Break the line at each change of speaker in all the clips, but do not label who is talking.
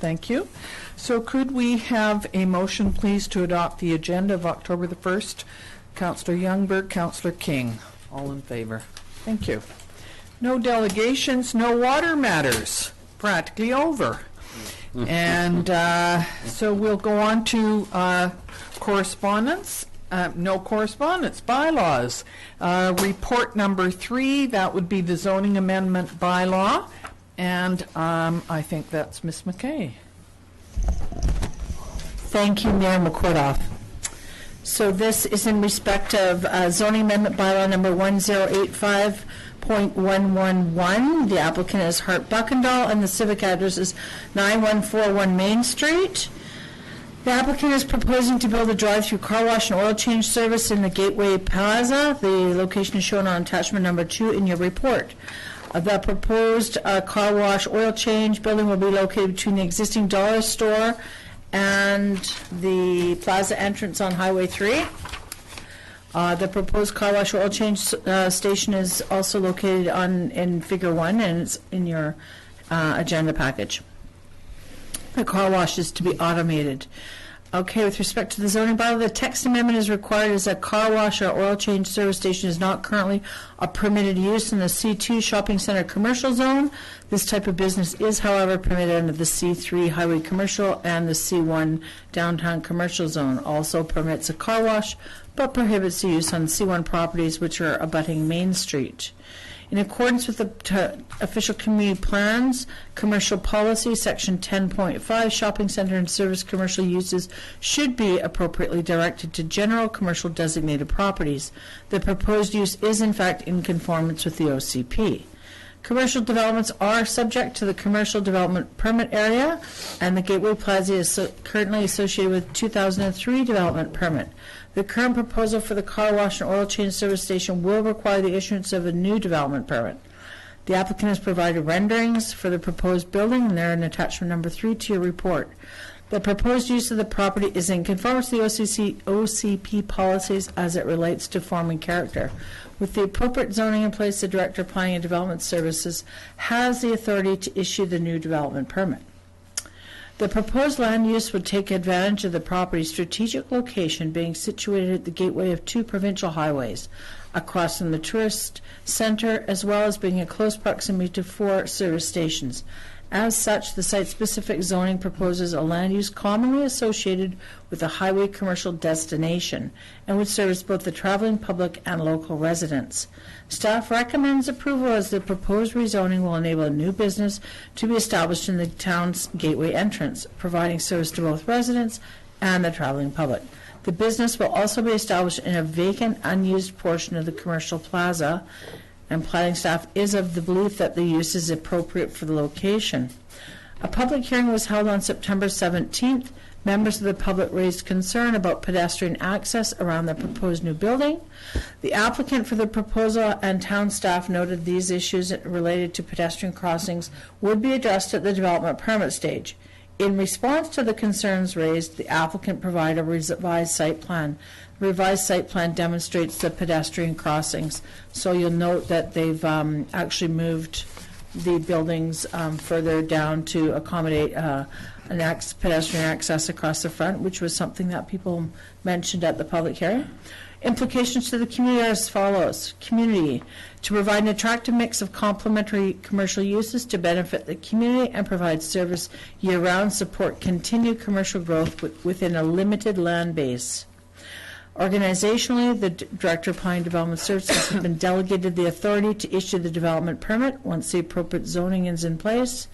Thank you. So could we have a motion, please, to adopt the agenda of October the 1st? Councillor Youngberg, Councillor King. All in favor. Thank you. No delegations, no water matters. Practically over. And so we'll go on to correspondence. No correspondence. Bylaws. Report number 3, that would be the zoning amendment bylaw. And I think that's Ms. McKay.
Thank you, Mayor McCordoff. So this is in respect of zoning amendment bylaw number 1085.111. The applicant is Hart Buckendall, and the civic address is 9141 Main Street. The applicant is proposing to build a drive-through car wash and oil change service in the Gateway Plaza. The location is shown on attachment number 2 in your report. The proposed car wash oil change building will be located between the existing dollar store and the plaza entrance on Highway 3. The proposed car wash oil change station is also located in Figure 1, and it's in your agenda package. The car wash is to be automated. Okay, with respect to the zoning bylaw, the text amendment is required as a car wash or oil change service station is not currently a permitted use in the C2 shopping center commercial zone. This type of business is, however, permitted under the C3 highway commercial and the C1 downtown commercial zone. Also permits a car wash, but prohibits the use on C1 properties which are abutting Main Street. In accordance with the official community plans, commercial policy, section 10.5, shopping center and service commercial uses should be appropriately directed to general commercial designated properties. The proposed use is in fact in conformance with the OCP. Commercial developments are subject to the commercial development permit area, and the Gateway Plaza is currently associated with 2003 development permit. The current proposal for the car wash and oil change service station will require the issuance of a new development permit. The applicant has provided renderings for the proposed building, and they're in attachment number 3 to your report. The proposed use of the property is in conformance with the OCP policies as it relates to form and character. With the appropriate zoning in place, the Director of Planning and Development Services has the authority to issue the new development permit. The proposed land use would take advantage of the property's strategic location being situated at the gateway of 2 provincial highways across from the tourist center, as well as being in close proximity to 4 service stations. As such, the site-specific zoning proposes a land use commonly associated with a highway commercial destination and would service both the traveling public and local residents. Staff recommends approval as the proposed rezoning will enable a new business to be established in the town's gateway entrance, providing service to both residents and the traveling public. The business will also be established in a vacant, unused portion of the commercial plaza, and planning staff is of the belief that the use is appropriate for the location. A public hearing was held on September 17th. Members of the public raised concern about pedestrian access around the proposed new building. The applicant for the proposal and town staff noted these issues related to pedestrian crossings would be addressed at the development permit stage. In response to the concerns raised, the applicant provided a revised site plan. The revised site plan demonstrates the pedestrian crossings. So you'll note that they've actually moved the buildings further down to accommodate pedestrian access across the front, which was something that people mentioned at the public hearing. Implications to the community are as follows. Community, to provide an attractive mix of complementary commercial uses to benefit the community and provide service year-round, support continued commercial growth within a limited land base. Organizationally, the Director of Planning and Development Services has been delegated the authority to issue the development permit once the appropriate zoning is in place.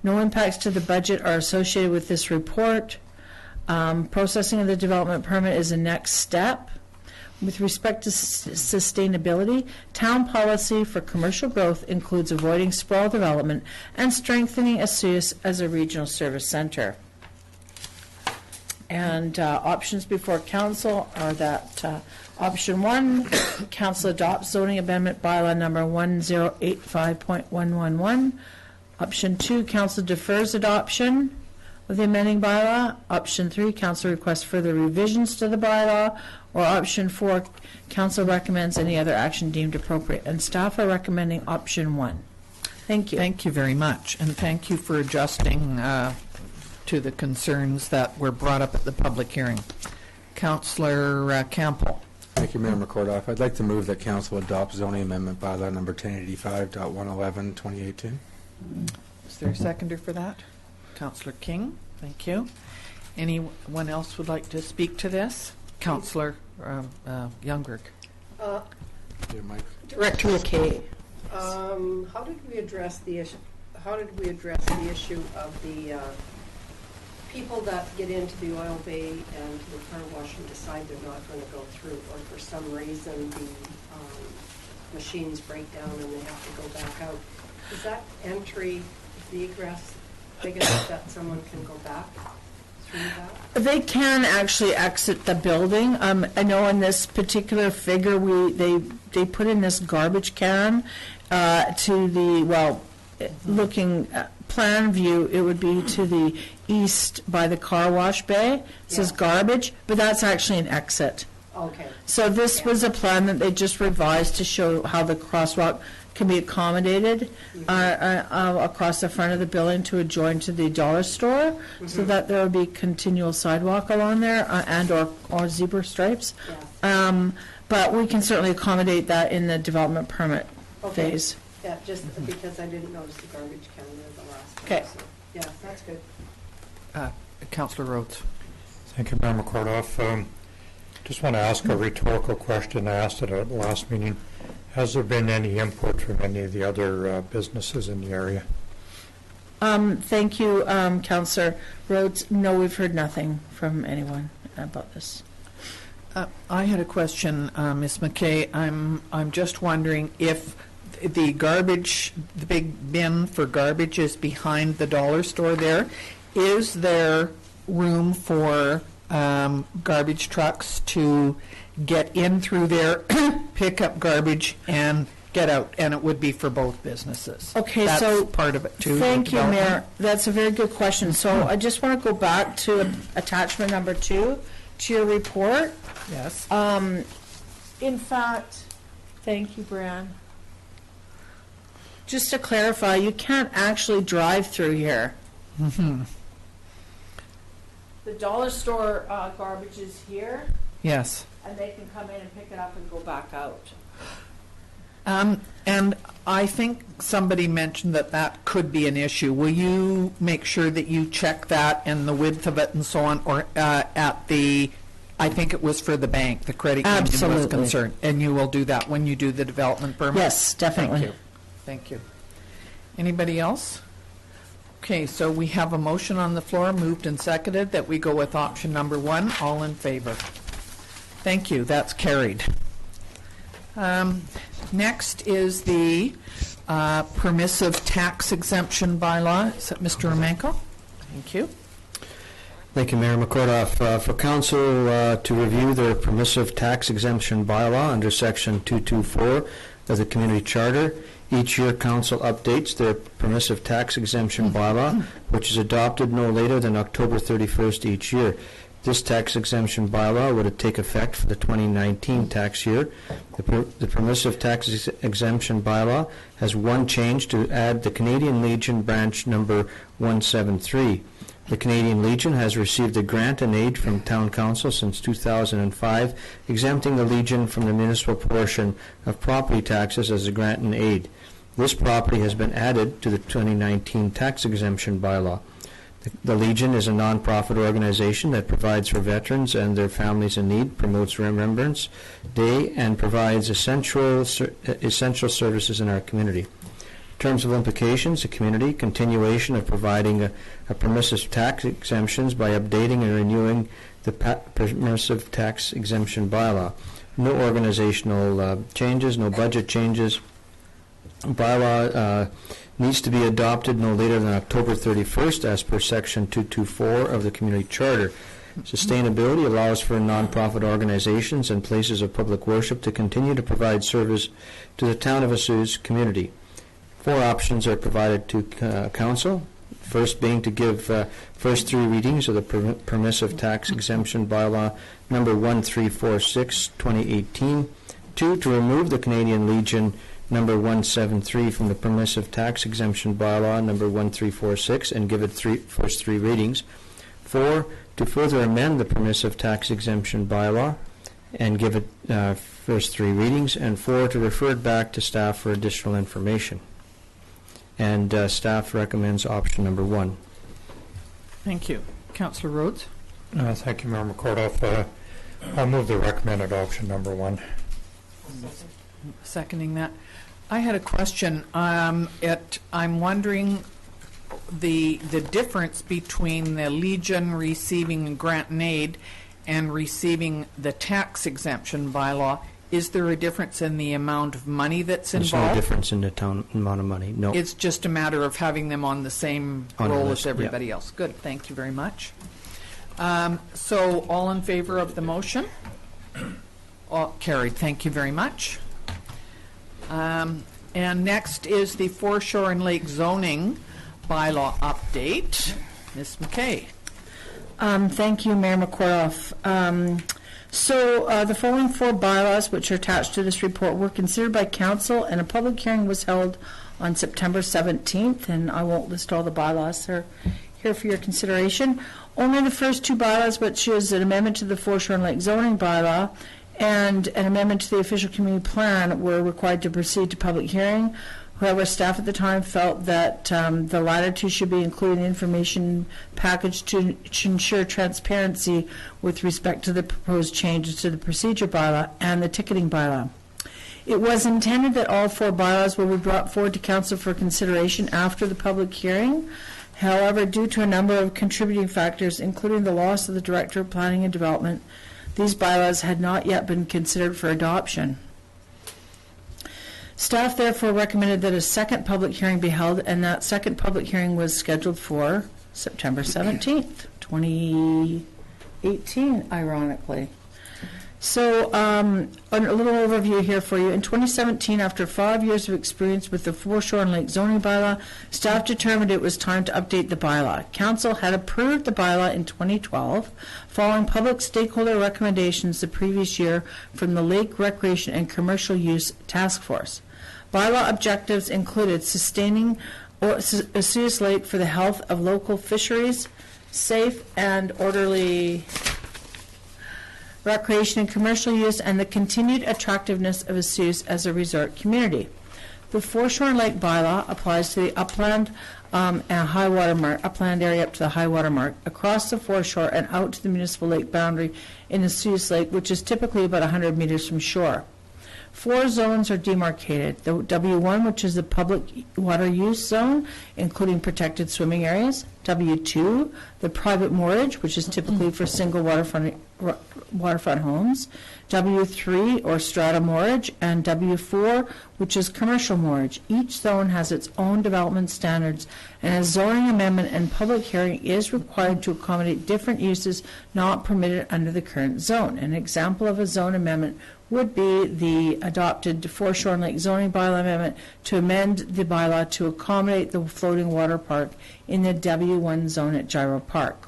No impacts to the budget are associated with this report. Processing of the development permit is the next step. With respect to sustainability, town policy for commercial growth includes avoiding sprawl development and strengthening Esuias as a regional service center. And options before council are that option 1, council adopts zoning amendment bylaw number 1085.111. Option 2, council defers adoption of the amending bylaw. Option 3, council requests further revisions to the bylaw. Or option 4, council recommends any other action deemed appropriate. And staff are recommending option 1. Thank you.
Thank you very much. And thank you for adjusting to the concerns that were brought up at the public hearing. Councillor Campbell.
Thank you, Mayor McCordoff. I'd like to move that council adopt zoning amendment bylaw number 1085.111, 2018.
Is there a seconder for that? Councillor King, thank you. Anyone else would like to speak to this? Councillor Youngberg.
Dear Mike.
Director McKay.
How did we address the issue? How did we address the issue of the people that get into the oil bay and the car wash and decide they're not going to go through, or for some reason the machines break down and they have to go back out? Is that entry, the egress, big enough that someone can go back through that?
They can actually exit the building. I know in this particular figure, they put in this garbage can to the, looking at plan view, it would be to the east by the car wash bay. It says garbage, but that's actually an exit.
Okay.
So this was a plan that they just revised to show how the crosswalk can be accommodated across the front of the building to adjoin to the dollar store, so that there would be continual sidewalk along there and or zebra stripes.
Yeah.
But we can certainly accommodate that in the development permit phase.
Yeah, just because I didn't notice the garbage can there the last time.
Okay.
So, yeah, that's good.
Councillor Rhodes.
Thank you, Mayor McCordoff. Just want to ask a rhetorical question. I asked it at the last meeting. Has there been any input from any of the other businesses in the area?
Thank you, Councillor Rhodes. No, we've heard nothing from anyone about this.
I had a question, Ms. McKay. I'm just wondering if the garbage, the big bin for garbage is behind the dollar store there. Is there room for garbage trucks to get in through there, pick up garbage, and get out? And it would be for both businesses.
Okay,
That's
so
part of it too.
thank you, Mayor. That's a very good question. So I just want to go back to attachment number 2 to your report.
Yes.
In fact, thank you, Bran. Just to clarify, you can't actually drive through here.
Mm-hmm.
The dollar store garbage is here,
Yes.
and they can come in and pick it up and go back out.
And I think somebody mentioned that could be an issue. Will you make sure that you check that and the width of it and so on, or at the, I think it was for the bank, the credit union was
Absolutely.
concerned, and you will do that when you do the development permit?
Yes, definitely.
Thank you. Thank you. Anybody else? Okay, so we have a motion on the floor, moved and seconded, that we go with option number 1. All in favor? Thank you. That's carried. Next is the permissive tax exemption bylaw. Is that Mr. Romanko? Thank you.
Thank you, Mayor McCordoff. For council to review their permissive tax exemption bylaw under section 224 of the community charter. Each year, council updates their permissive tax exemption bylaw, which is adopted no later than October 31st each year. This tax exemption bylaw would take effect for the 2019 tax year. The permissive tax exemption bylaw has one change to add the Canadian Legion branch number 173. The Canadian Legion has received a grant and aid from Town Council since 2005, exempting the Legion from the municipal portion of property taxes as a grant and aid. This property has been added to the 2019 tax exemption bylaw. The Legion is a non-profit organization that provides for veterans and their families in need, promotes Remembrance Day, and provides essential services in our community. In terms of implications, the community, continuation of providing a permissive tax exemptions by updating and renewing the permissive tax exemption bylaw. No organizational changes, no budget changes. Bylaw needs to be adopted no later than October 31st as per section 224 of the community charter. Sustainability allows for nonprofit organizations and places of public worship to continue to provide service to the town of Ossouz's community. 4 options are provided to council. First being to give first 3 readings of the permissive tax exemption bylaw number 1346, 2018. 2, to remove the Canadian Legion number 173 from the Permissive Tax Exemption Bylaw, number 1346, and give it first three readings. 4, to further amend the Permissive Tax Exemption Bylaw and give it first three readings. And 4, to refer it back to staff for additional information. And staff recommends option number 1.
Thank you. Councillor Rhodes?
Thank you, Mayor McCordoff. I'll move the recommended option number 1.
Seconding that. I had a question. I'm wondering the difference between the Legion receiving grant and aid and receiving the tax exemption bylaw. Is there a difference in the amount of money that's
There's
involved?
no difference in the amount of money. No.
It's just a matter of having them on the same
On the
roll
list,
as everybody else. Good. Thank you very much. So all in favor of the motion? All carried. Thank you very much. And next is the Foreshore and Lake zoning bylaw update. Ms. McKay.
Thank you, Mayor McCordoff. The following 4 bylaws, which are attached to this report, were considered by council, and a public hearing was held on September 17th, and I won't list all the bylaws. They're here for your consideration. Only the first 2 bylaws, which is an amendment to the Foreshore and Lake zoning bylaw and an amendment to the official community plan, were required to proceed to public hearing. However, staff at the time felt that the latter 2 should be included in the information package to ensure transparency with respect to the proposed changes to the procedure bylaw and the ticketing bylaw. It was intended that all 4 bylaws will be brought forward to council for consideration after the public hearing. However, due to a number of contributing factors, including the loss of the Director of Planning and Development, these bylaws had not yet been considered for adoption. Staff therefore recommended that a second public hearing be held, and that second public hearing was scheduled for September 17th, 2018, ironically. So a little overview here for you. In 2017, after 5 years of experience with the Foreshore and Lake zoning bylaw, staff determined it was time to update the bylaw. Council had approved the bylaw in 2012, following public stakeholder recommendations the previous year from the Lake Recreation and Commercial Use Task Force. Bylaw objectives included sustaining Osceola Lake for the health of local fisheries, safe and orderly recreation and commercial use, and the continued attractiveness of Osceola as a resort community. The Foreshore and Lake bylaw applies to the upland and high water mark, upland area up to the high water mark, across the foreshore and out to the municipal lake boundary in Osceola Lake, which is typically about 100 meters from shore. 4 zones are demarcated. The W1, which is the public water use zone, including protected swimming areas. W2, the private moorage, which is typically for single waterfront homes. W3, or strata moorage, and W4, which is commercial moorage. Each zone has its own development standards, and a zoning amendment and public hearing is required to accommodate different uses not permitted under the current zone. An example of a zone amendment would be the adopted Foreshore and Lake zoning bylaw amendment to amend the bylaw to accommodate the floating water park in the W1 zone at Gyro Park.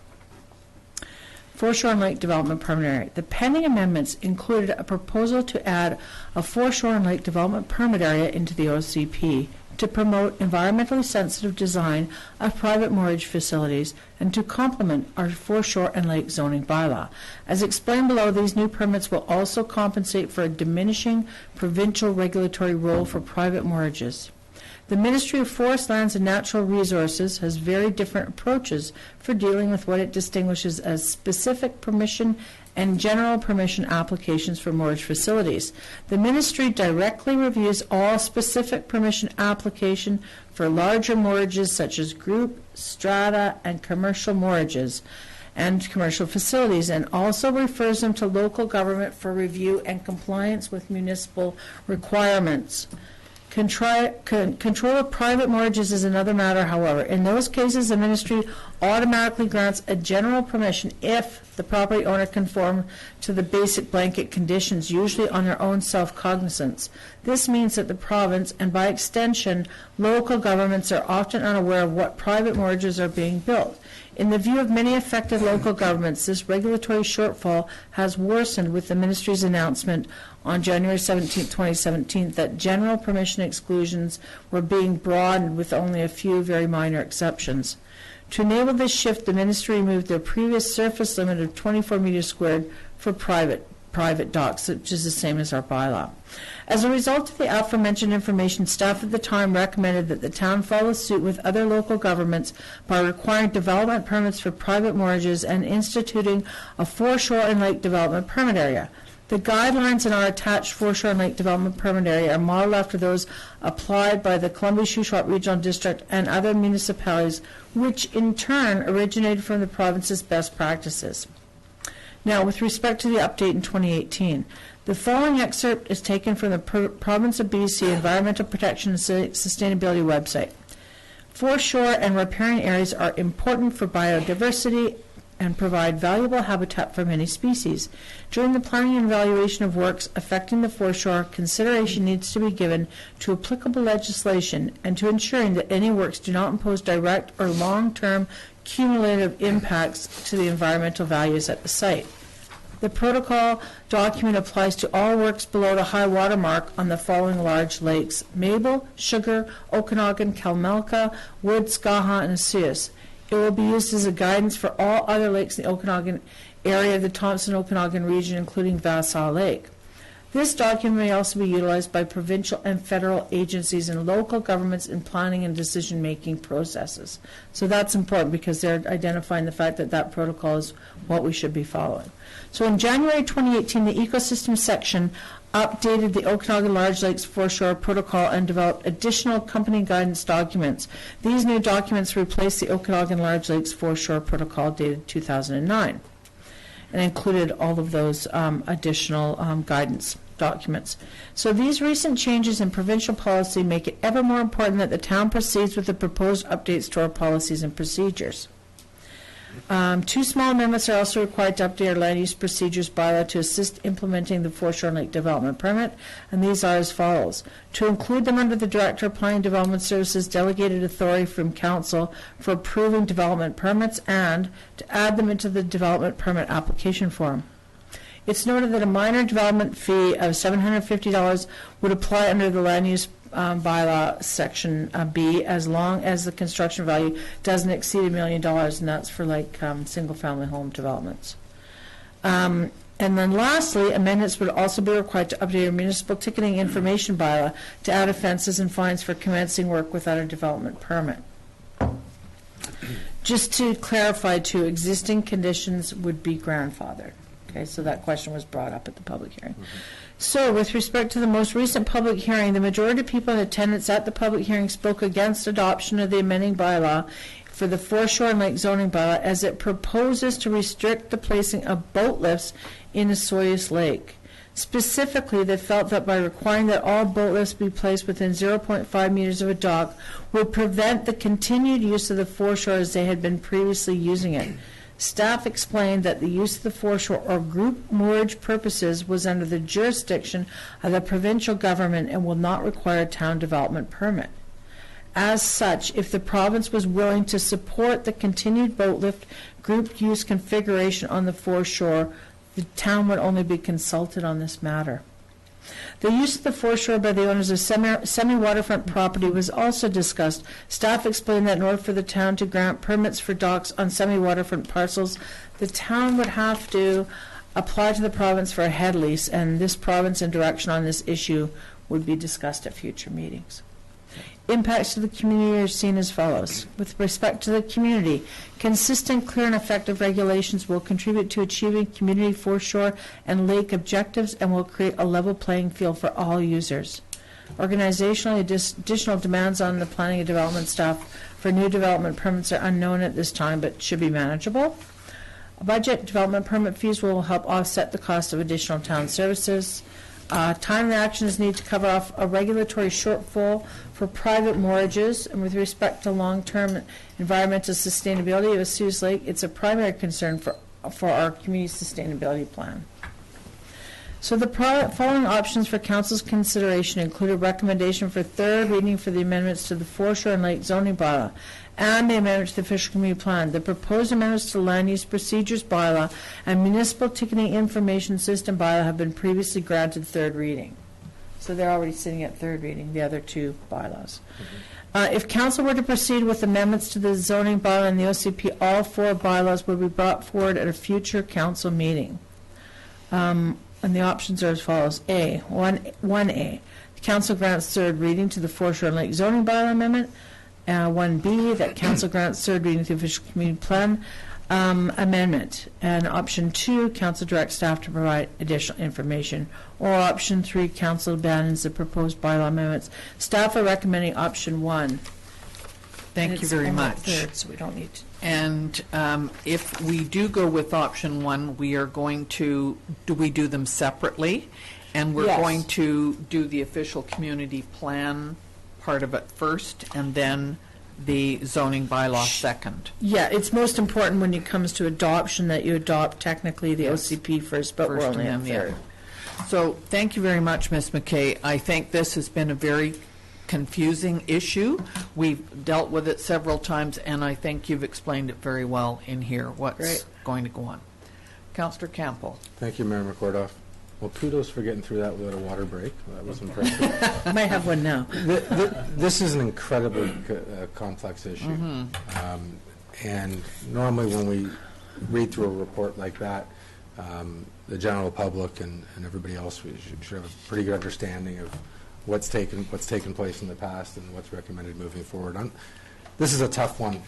Foreshore and Lake Development Permit Area. The pending amendments included a proposal to add a Foreshore and Lake Development Permit Area into the OCP to promote environmentally sensitive design of private moorage facilities and to complement our Foreshore and Lake zoning bylaw. As explained below, these new permits will also compensate for a diminishing provincial regulatory role for private moorages. The Ministry of Forest, Lands and Natural Resources has very different approaches for dealing with what it distinguishes as specific permission and general permission applications for moorage facilities. The Ministry directly reviews all specific permission application for larger moorages such as group, strata, and commercial moorages and commercial facilities, and also refers them to local government for review and compliance with municipal requirements. Control of private mortgages is another matter, however. In those cases, the ministry automatically grants a general permission if the property owner conforms to the basic blanket conditions, usually on their own self-cognizance. This means that the province, and by extension, local governments, are often unaware of what private mortgages are being built. In the view of many affected local governments, this regulatory shortfall has worsened with the ministry's announcement on January 17, 2017, that general permission exclusions were being broadened with only a few very minor exceptions. To enable this shift, the ministry removed their previous surface limit of 24 meters squared for private docks, which is the same as our bylaw. As a result of the aforementioned information, staff at the time recommended that the town follow suit with other local governments by requiring development permits for private mortgages and instituting a foreshore and lake development permit area. The guidelines in our attached foreshore and lake development permit area are modeled after those applied by the Columbia-Shuswap Regional District and other municipalities, which in turn originated from the province's best practices. Now, with respect to the update in 2018, the following excerpt is taken from the Province of BC Environmental Protection and Sustainability website. Foreshore and riparian areas are important for biodiversity and provide valuable habitat for many species. During the planning and evaluation of works affecting the foreshore, consideration needs to be given to applicable legislation and to ensuring that any works do not impose direct or long-term cumulative impacts to the environmental values at the site. The protocol document applies to all works below the high water mark on the following large lakes: Mabel, Sugar, Okanagan, Kalmelka, Wood, Skaha, and Asius. It will be used as a guidance for all other lakes in the Okanagan area of the Thompson-Okanagan region, including Vassal Lake. This document may also be utilized by provincial and federal agencies and local governments in planning and decision-making processes. So that's important because they're identifying the fact that that protocol is what we should be following. So in January 2018, the ecosystem section updated the Okanagan Large Lakes Foreshore Protocol and developed additional company guidance documents. These new documents replaced the Okanagan Large Lakes Foreshore Protocol dated 2009 and included all of those additional guidance documents. So these recent changes in provincial policy make it ever more important that the town proceeds with the proposed updates to our policies and procedures. Two small amendments are also required to update our land use procedures bylaw to assist implementing the Foreshore and Lake Development Permit, and these are as follows: to include them under the Director of Planning and Development Services delegated authority from Council for approving development permits, and to add them into the development permit application form. It's noted that a minor development fee of $750 would apply under the land use bylaw section B, as long as the construction value doesn't exceed $1 million, and that's for like single-family home developments. And then lastly, amendments would also be required to update our municipal ticketing information bylaw to add offenses and fines for commencing work without a development permit. Just to clarify, too, existing conditions would be grandfathered. Okay, so that question was brought up at the public hearing. So, with respect to the most recent public hearing, the majority of people in attendance at the public hearing spoke against adoption of the amending bylaw for the foreshore and lake zoning bylaw, as it proposes to restrict the placing of boat lifts in Osoyoos Lake. Specifically, they felt that by requiring that all boat lifts be placed within 0.5 meters of a dock would prevent the continued use of the foreshore as they had been previously using it. Staff explained that the use of the foreshore or group moorage purposes was under the jurisdiction of the provincial government and will not require a town development permit. As such, if the province was willing to support the continued boat lift group use configuration on the foreshore, the town would only be consulted on this matter. The use of the foreshore by the owners of semi-waterfront property was also discussed. Staff explained that in order for the town to grant permits for docks on semi-waterfront parcels, the town would have to apply to the province for a head lease, and this province and direction on this issue would be discussed at future meetings. Impacts to the community are seen as follows. With respect to the community, consistent, clear, and effective regulations will contribute to achieving community foreshore and lake objectives and will create a level playing field for all users. Organizationally, additional demands on the planning and development staff for new development permits are unknown at this time, but should be manageable. Budget development permit fees will help offset the cost of additional town services. Timely actions need to cover off a regulatory shortfall for private mortgages, and with respect to long-term environmental sustainability of Osoyoos Lake, it's a primary concern for our community sustainability plan. So the following options for Council's consideration include a recommendation for third reading for the amendments to the Foreshore and Lake zoning bylaw. and the amendment to the official community plan. The proposed amendments to the land use procedures bylaw and municipal ticketing information system bylaw have been previously granted third reading. So they're already sitting at third reading, the other two bylaws. If council were to proceed with amendments to the zoning bylaw and the OCP, all four bylaws will be brought forward at a future council meeting. And the options are as follows. 1A, the council grants third reading to the Foreshore and Lake zoning bylaw amendment. 1B, that council grants third reading to the official community plan amendment. And option 2, council directs staff to provide additional information. Or option 3, council abandons the proposed bylaw amendments. Staff are recommending option 1.
Thank you very much.
Third, so we don't need to.
And if we do go with option 1, we are going to, do we do them separately? And we're
Yes.
going to do the official community plan part of it first, and then the zoning bylaw second.
Yeah, it's most important when it comes to adoption that you adopt technically the
Yes.
OCP first, but we're
First
only
and
on
then the
third.
other. So thank you very much, Ms. McKay. I think this has been a very confusing issue. We've dealt with it several times, and I think you've explained it very well in here, what's
Great.
going to go on. Councillor Campbell.
Thank you, Mayor McCordoff. Well, kudos for getting through that without a water break. That was impressive.
I might have one now.
This is an incredibly complex issue. And normally when we read through a report like that, the general public and everybody else, we should have a pretty good understanding of what's taken place in the past and what's recommended moving forward. This is a tough one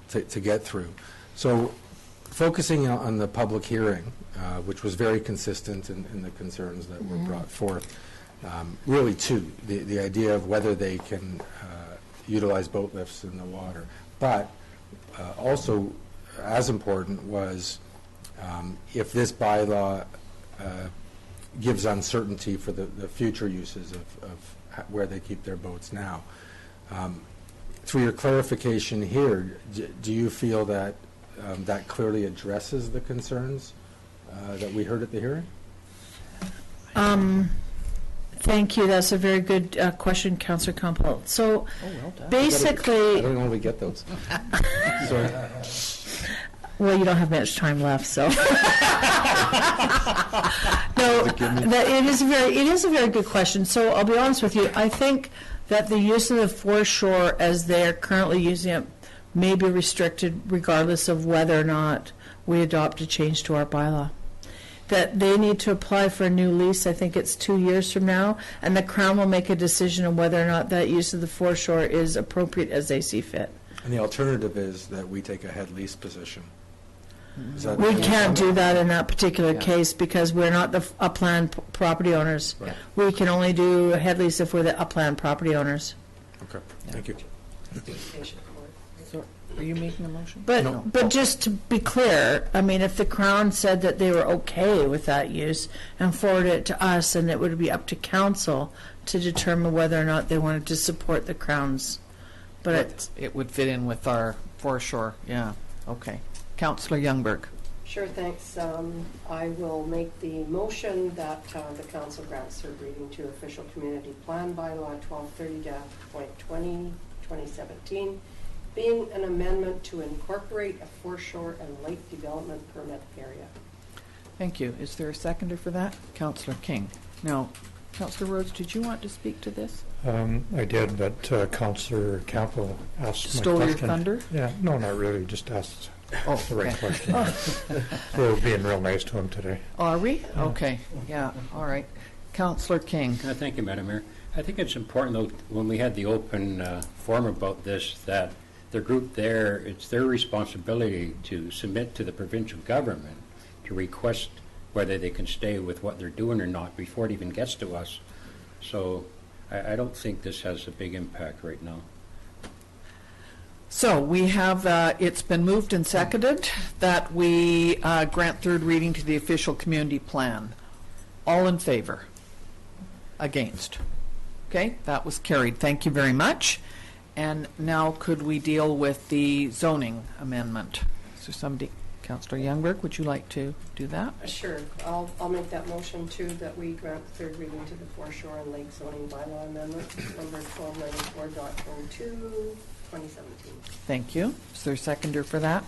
to get through. So focusing on the public hearing, which was very consistent in the concerns that were brought forth, really two, the idea of whether they can utilize boat lifts in the water. But also as important was if this bylaw gives uncertainty for the future uses of where they keep their boats now. Through your clarification here, do you feel that that clearly addresses the concerns that we heard at the hearing?
Thank you. That's a very good question, Councillor Campbell. So basically,
I don't normally get those. Sorry.
well, you don't have much time left, so. No, it is a very good question. So I'll be honest with you. I think that the use of the foreshore as they're currently using it may be restricted regardless of whether or not we adopt a change to our bylaw. That they need to apply for a new lease, I think it's 2 years from now, and the Crown will make a decision on whether or not that use of the foreshore is appropriate as they see fit.
And the alternative is that we take a head lease position. Is that-
We can't do that in that particular case because we're not the upland property owners.
Right.
We can only do a head lease if we're the upland property owners.
Okay, thank you.
So are you making a motion?
But just to be clear, I mean, if the Crown said that they were okay with that use and forwarded it to us, and it would be up to council to determine whether or not they wanted to support the Crown's. But
it would fit in with our foreshore, yeah, okay. Councillor Youngberg.
Sure, thanks. I will make the motion that the council grants third reading to official community plan bylaw 1230.20, 2017, being an amendment to incorporate a foreshore and lake development permit area.
Thank you. Is there a seconder for that? Councillor King. Now, Councillor Rhodes, did you want to speak to this?
I did, but Councillor Campbell asked my
Stole your
question.
thunder?
Yeah, no, not really, just asked
Oh,
the right
okay.
question. We're being real nice to him today.
Are we? Okay, yeah, all right. Councillor King.
Thank you, Madam Mayor. I think it's important, though, when we had the open forum about this, that the group there, it's their responsibility to submit to the provincial government to request whether they can stay with what they're doing or not before it even gets to us. So I don't think this has a big impact right now.
So we have, it's been moved and seconded that we grant third reading to the official community plan. All in favor? Against? Okay, that was carried. Thank you very much. And now could we deal with the zoning amendment? Is there somebody, Councillor Youngberg, would you like to do that?
Sure, I'll make that motion too, that we grant third reading to the foreshore and lake zoning bylaw amendment, number 1294.02, 2017.
Thank you. Is there a seconder for that?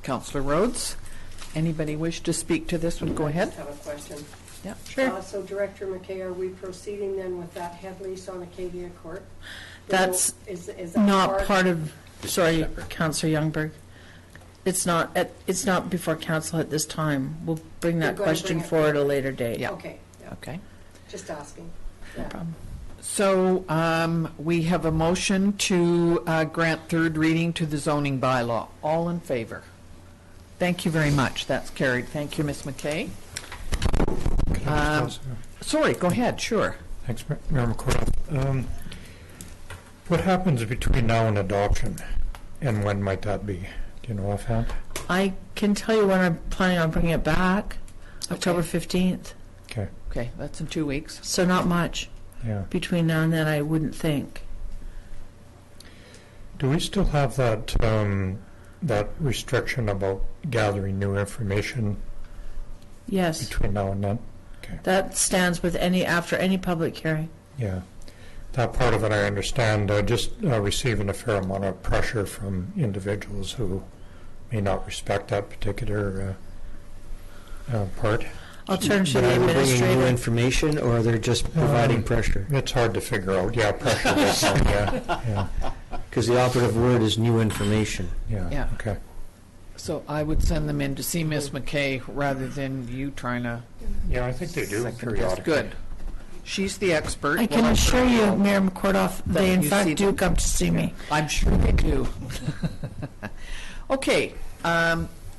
Councillor Rhodes, anybody wish to speak to this one? Go
I
ahead.
just have a question.
Yeah, sure.
So Director McKay, are we proceeding then with that head lease on Acadia Court?
That's
Is that
Not part of, sorry,
Separate.
Councillor Youngberg. It's not before council at this time. We'll bring that
You're going to
question
bring it
forward at a later date.
Yeah.
Okay, yeah,
Okay.
just asking.
No
Yeah.
problem.
So we have a motion to grant third reading to the zoning bylaw. All in favor? Thank you very much. That's carried. Thank you, Ms. McKay.
Can I just ask,
Sorry, go ahead, sure.
Thanks, Mayor McCord. What happens between now and adoption, and when might that be? Do you know offhand?
I can tell you when I'm planning on bringing it back, October
Okay.
15th.
Okay,
Okay, that's in 2 weeks.
So not much
yeah.
between now and then, I wouldn't think.
Do we still have that, that restriction about gathering new information
Yes,
between now and then?
that stands with after any public hearing.
Yeah. That part of it I understand, just receiving a fair amount of pressure from individuals who may not respect that particular part.
I'll turn to
But
the
are they bringing new
administrator.
information, or they're just providing pressure?
It's hard to figure out. Yeah, pressure. yeah,
Because the operative word is new information.
yeah,
Yeah.
okay.
So I would send them in to see Ms. McKay rather than you trying to
Yeah, I think they do
second guess.
periodically.
Good. She's the expert.
I can
Well,
assure you, Mayor McCordoff,
That
they in
you see
fact do
them.
come to see me.
I'm sure they do. Okay,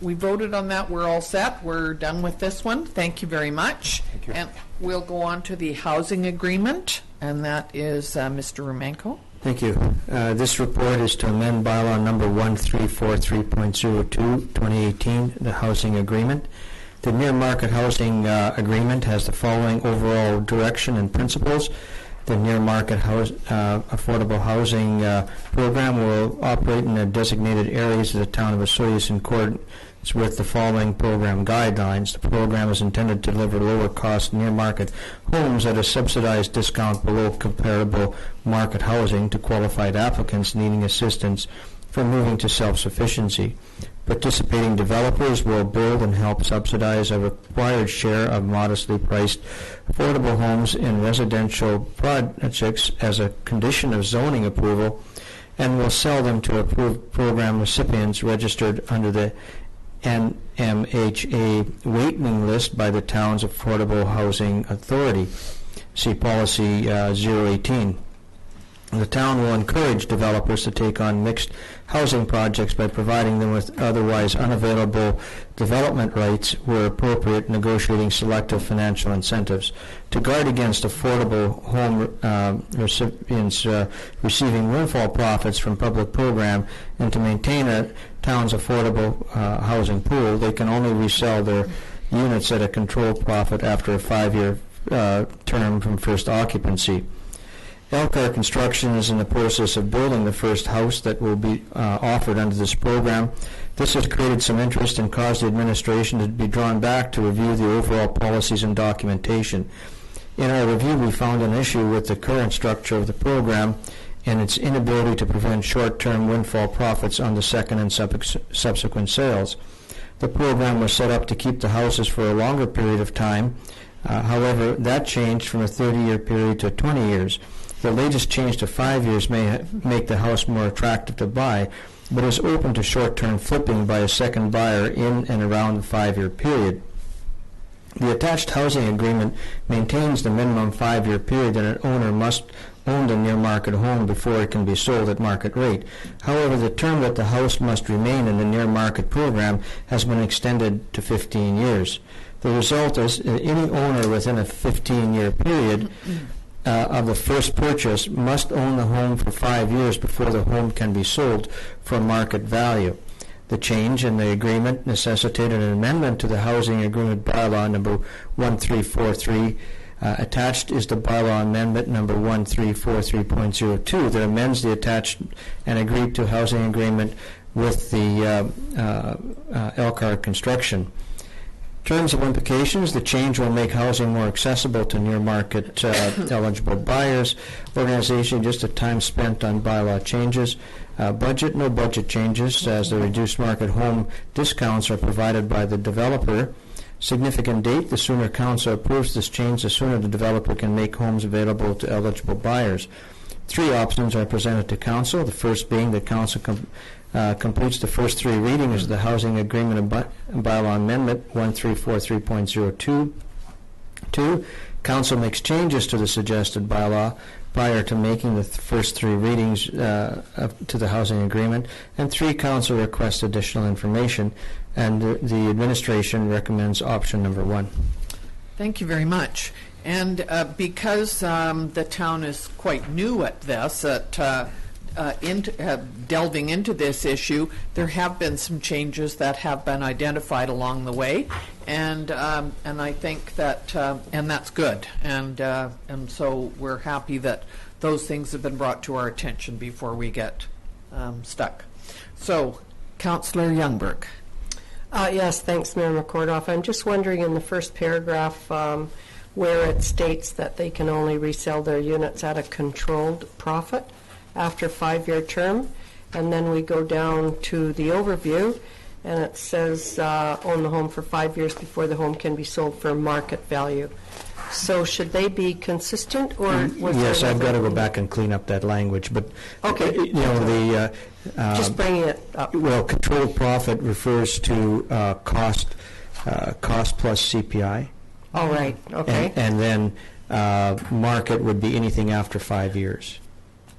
we voted on that. We're all set. We're done with this one. Thank you very much.
Thank you.
And we'll go on to the housing agreement, and that is Mr. Rumenko.
Thank you. This report is to amend bylaw number 1343.02, 2018, the housing agreement. The near market housing agreement has the following overall direction and principles. The near market affordable housing program will operate in the designated areas of the town of Osoyoos in accordance with the following program guidelines. The program is intended to deliver lower cost near market homes at a subsidized discount below comparable market housing to qualified applicants needing assistance from moving to self-sufficiency. Participating developers will build and help subsidize a required share of modestly priced affordable homes in residential projects as a condition of zoning approval, and will sell them to approved program recipients registered under the NMHA waiting list by the town's Affordable Housing Authority. See Policy 018. The town will encourage developers to take on mixed housing projects by providing them with otherwise unavailable development rights where appropriate, negotiating selective financial incentives. To guard against affordable home recipients receiving windfall profits from public program and to maintain a town's affordable housing pool, they can only resell their units at a controlled profit after a 5-year term from first occupancy. Elkhart Construction is in the process of building the first house that will be offered under this program. This has created some interest and caused the administration to be drawn back to review the overall policies and documentation. In our review, we found an issue with the current structure of the program and its inability to prevent short-term windfall profits on the second and subsequent sales. The program was set up to keep the houses for a longer period of time. However, that changed from a 30-year period to 20 years. The latest change to 5 years may make the house more attractive to buy, but is open to short-term flipping by a second buyer in and around the 5-year period. The attached housing agreement maintains the minimum 5-year period that an owner must own the near-market home before it can be sold at market rate. However, the term that the house must remain in the near-market program has been extended to 15 years. The result is that any owner within a 15-year period of the first purchase must own the home for 5 years before the home can be sold for market value. The change in the agreement necessitated an amendment to the housing agreement bylaw number 1343. Attached is the bylaw amendment number 1343.02 that amends the attached and agreed to housing agreement with the Elkhart Construction. Terms of implications, the change will make housing more accessible to near-market eligible buyers. Organization, just a time spent on bylaw changes. Budget, no budget changes, as the reduced market home discounts are provided by the developer. Significant date, the sooner council approves this change, the sooner the developer can make homes available to eligible buyers. 3 options are presented to council, the first being that council completes the first 3 readings of the Housing Agreement and Bylaw Amendment 1343.02. 2. Council makes changes to the suggested bylaw prior to making the first 3 readings to the housing agreement. And 3. Council requests additional information, and the administration recommends option number 1.
Thank you very much. And because the town is quite new at this, delving into this issue, there have been some changes that have been identified along the way, and I think that and that's good, and so we're happy that those things have been brought to our attention before we get stuck. So, Councillor Youngberg.
Yes, thanks, Mayor McCordoff. I'm just wondering, in the first paragraph where it states that they can only resell their units at a controlled profit after 5-year term, and then we go down to the overview, and it says own the home for 5 years before the home can be sold for market value. So should they be consistent, or was
Yes,
there
I've got to go back and clean up that language, but
Okay.
the
just bringing it up?
well, controlled profit refers to cost plus CPI.
All right. Okay.
And then market would be anything after 5 years.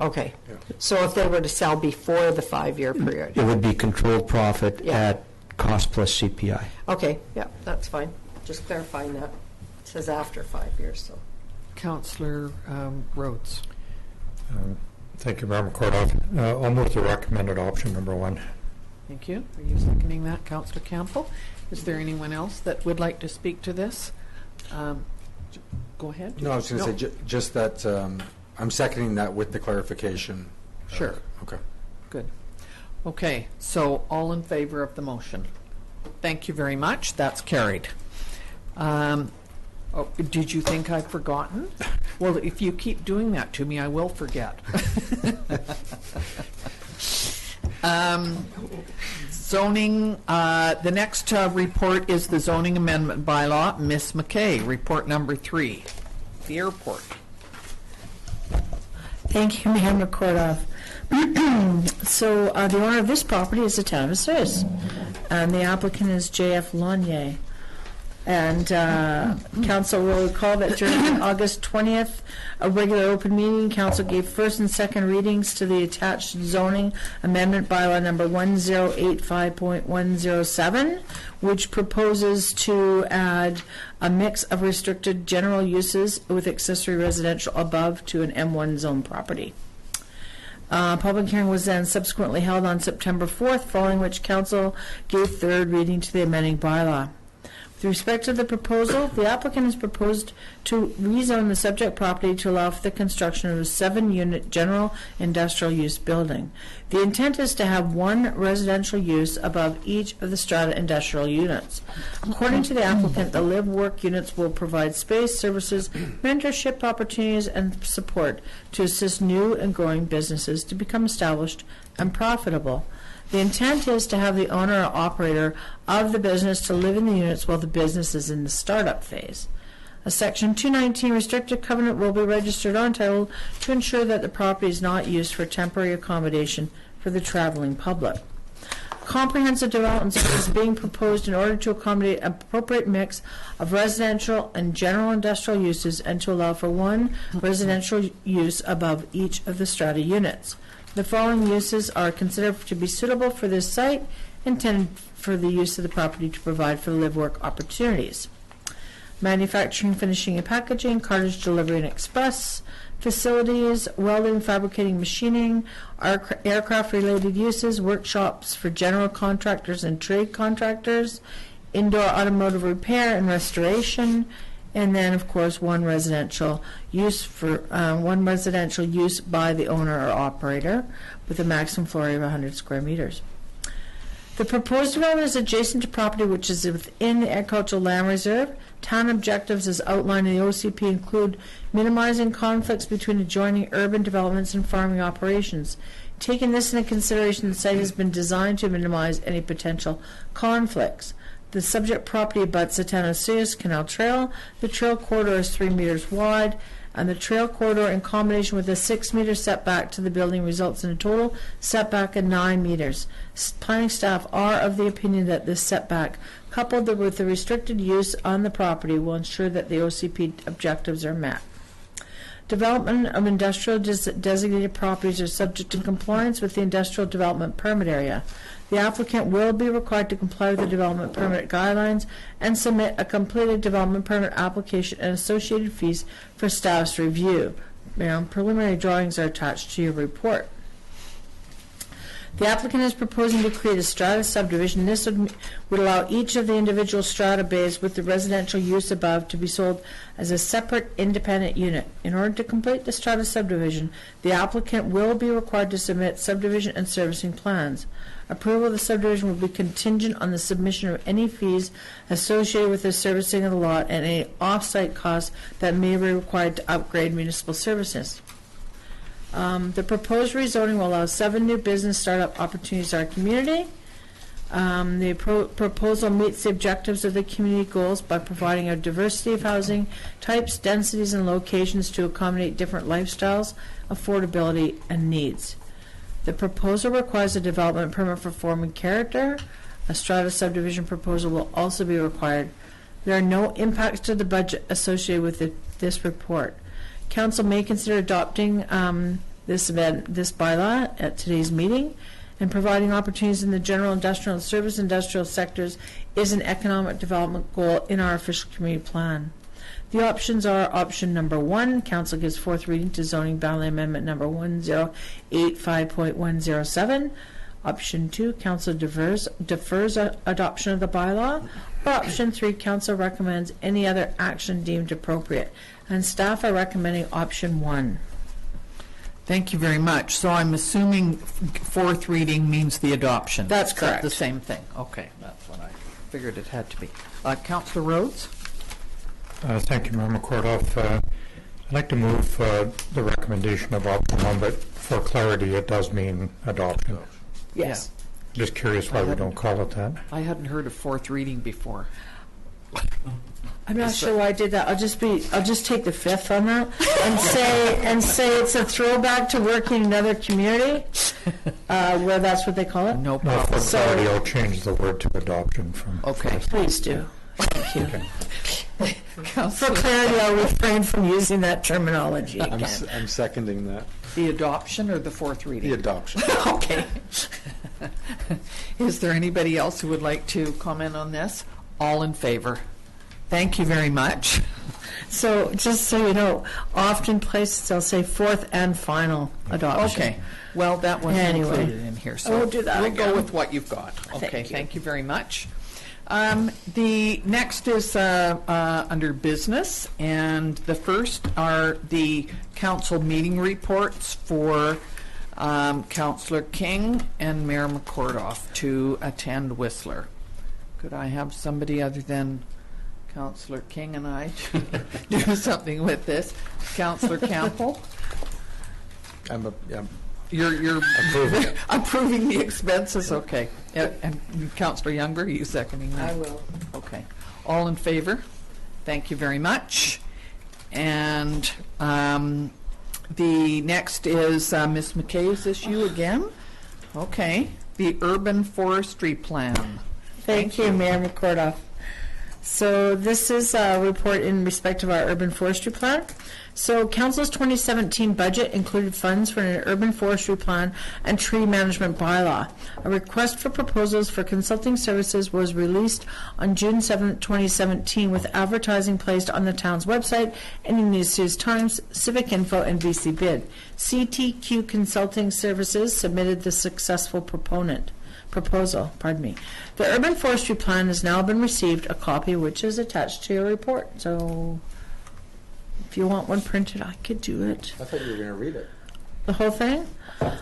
Okay. So if they were to sell before the 5-year period?
It would be controlled profit
Yeah.
at cost plus CPI.
Okay. Yeah, that's fine. Just clarifying that. It says after 5 years, so.
Councillor Rhodes.
Thank you, Mayor McCordoff. I'll move to recommended option number 1.
Thank you. Are you seconding that, Councillor Campbell? Is there anyone else that would like to speak to this? Go ahead.
No, I was going to say just that I'm seconding that with the clarification.
Sure.
Okay.
Good. Okay, so all in favor of the motion? Thank you very much. That's carried. Did you think I've forgotten? Well, if you keep doing that to me, I will forget. Zoning, the next report is the zoning amendment bylaw. Ms. McKay, report number 3, the airport.
Thank you, Mayor McCordoff. So the owner of this property is the town of Osiris, and the applicant is J.F. Lanier. And council will recall that during August 20th, a regular open meeting, council gave first and second readings to the attached zoning amendment bylaw number 1085.107, which proposes to add a mix of restricted general uses with accessory residential above to an M1 zone property. Public hearing was then subsequently held on September 4th, following which council gave third reading to the amending bylaw. With respect to the proposal, the applicant has proposed to rezone the subject property to allow for the construction of a 7-unit general industrial use building. The intent is to have 1 residential use above each of the strata industrial units. According to the applicant, the live-work units will provide space, services, mentorship opportunities, and support to assist new and growing businesses to become established and profitable. The intent is to have the owner or operator of the business to live in the units while the business is in the startup phase. A Section 219 restricted covenant will be registered on title to ensure that the property is not used for temporary accommodation for the traveling public. Comprehensive development is being proposed in order to accommodate an appropriate mix of residential and general industrial uses and to allow for 1 residential use above each of the strata units. The following uses are considered to be suitable for this site, intended for the use of the property to provide for live-work opportunities: manufacturing, finishing, and packaging, cartage, delivery, and express facilities, welding, fabricating, machining, aircraft-related uses, workshops for general contractors and trade contractors, indoor automotive repair and restoration, and then, of course, 1 residential use by the owner or operator with a maximum floor area of 100 square meters. The proposed development is adjacent to property which is within the agricultural land reserve. Town objectives as outlined in the OCP include minimizing conflicts between adjoining urban developments and farming operations. Taking this into consideration, the site has been designed to minimize any potential conflicts. The subject property abuts the town of Sirius Canal Trail. The trail corridor is 3 meters wide, and the trail corridor in combination with a 6-meter setback to the building results in a total setback of 9 meters. Planning staff are of the opinion that this setback, coupled with the restricted use on the property, will ensure that the OCP objectives are met. Development of industrial designated properties are subject to compliance with the industrial development permit area. The applicant will be required to comply with the development permit guidelines and submit a completed development permit application and associated fees for staff's review. Preliminary drawings are attached to your report. The applicant is proposing to create a strata subdivision. This would allow each of the individual strata bays with the residential use above to be sold as a separate independent unit. In order to complete the strata subdivision, the applicant will be required to submit subdivision and servicing plans. Approval of the subdivision will be contingent on the submission of any fees associated with the servicing of the lot and any off-site costs that may be required to upgrade municipal services. The proposed rezoning will allow 7 new business startup opportunities in our community. The proposal meets the objectives of the community goals by providing a diversity of housing types, densities, and locations to accommodate different lifestyles, affordability, and needs. The proposal requires a development permit for form and character. A strata subdivision proposal will also be required. There are no impacts to the budget associated with this report. Council may consider adopting this bylaw at today's meeting, and providing opportunities in the general industrial and service industrial sectors is an economic development goal in our official community plan. The options are option number 1, Council gives fourth reading to zoning bylaw amendment number 1085.107. Option 2, Council defers adoption of the bylaw. Or option 3, Council recommends any other action deemed appropriate. And staff are recommending option 1.
Thank you very much. So I'm assuming fourth reading means the adoption.
That's
Is that
correct.
the same thing? Okay, that's what I figured it had to be. Councillor Rhodes?
Thank you, Member Kordoff. I'd like to move the recommendation of option 1, but for clarity, it does mean adoption.
Yes.
Just curious why we don't call it that.
I hadn't heard of fourth reading before.
I'm not sure why I did that. I'll just take the 5th on that and say it's a throwback to working in another community where that's what they call it.
No
No,
problem.
for clarity, I'll change the word to adoption from.
Okay.
Please do. Thank you.
Okay.
For
Councillor,
clarity, I'll refrain from using that terminology
I'm,
again.
I'm seconding that.
the adoption or the fourth
The
reading?
adoption.
Okay. Is there anybody else who would like to comment on this? All in favor? Thank you very much.
So just so you know, often places they'll say fourth and final adoption.
Okay. Well, that wasn't
Anyway.
included in here, so
We'll do that
we'll go
again.
with what you've got. Okay,
Thank you.
thank you very much. The next is under business, and the first are the council meeting reports for Councillor King and Mayor McCordoff to attend Whistler. Could I have somebody other than Councillor King and I to do something with this? Councillor Campbell?
I'm
You're
approving it.
approving the expenses, okay. And Councillor Youngberg, are you seconding that?
I will.
Okay. All in favor? Thank you very much. And the next is Ms. McKay, is this you again? Okay. The urban forestry plan.
Thank you, Mayor McCordoff. So this is a report in respect of our urban forestry plan. So Council's 2017 budget included funds for an urban forestry plan and tree management bylaw. A request for proposals for consulting services was released on June 7, 2017, with advertising placed on the town's website and in the News Times, Civic Info, and BC Bid. CTQ Consulting Services submitted the successful proposal. The urban forestry plan has now been received, a copy of which is attached to your report. So if you want one printed, I could do it.
I thought you were going to read it.
The whole thing?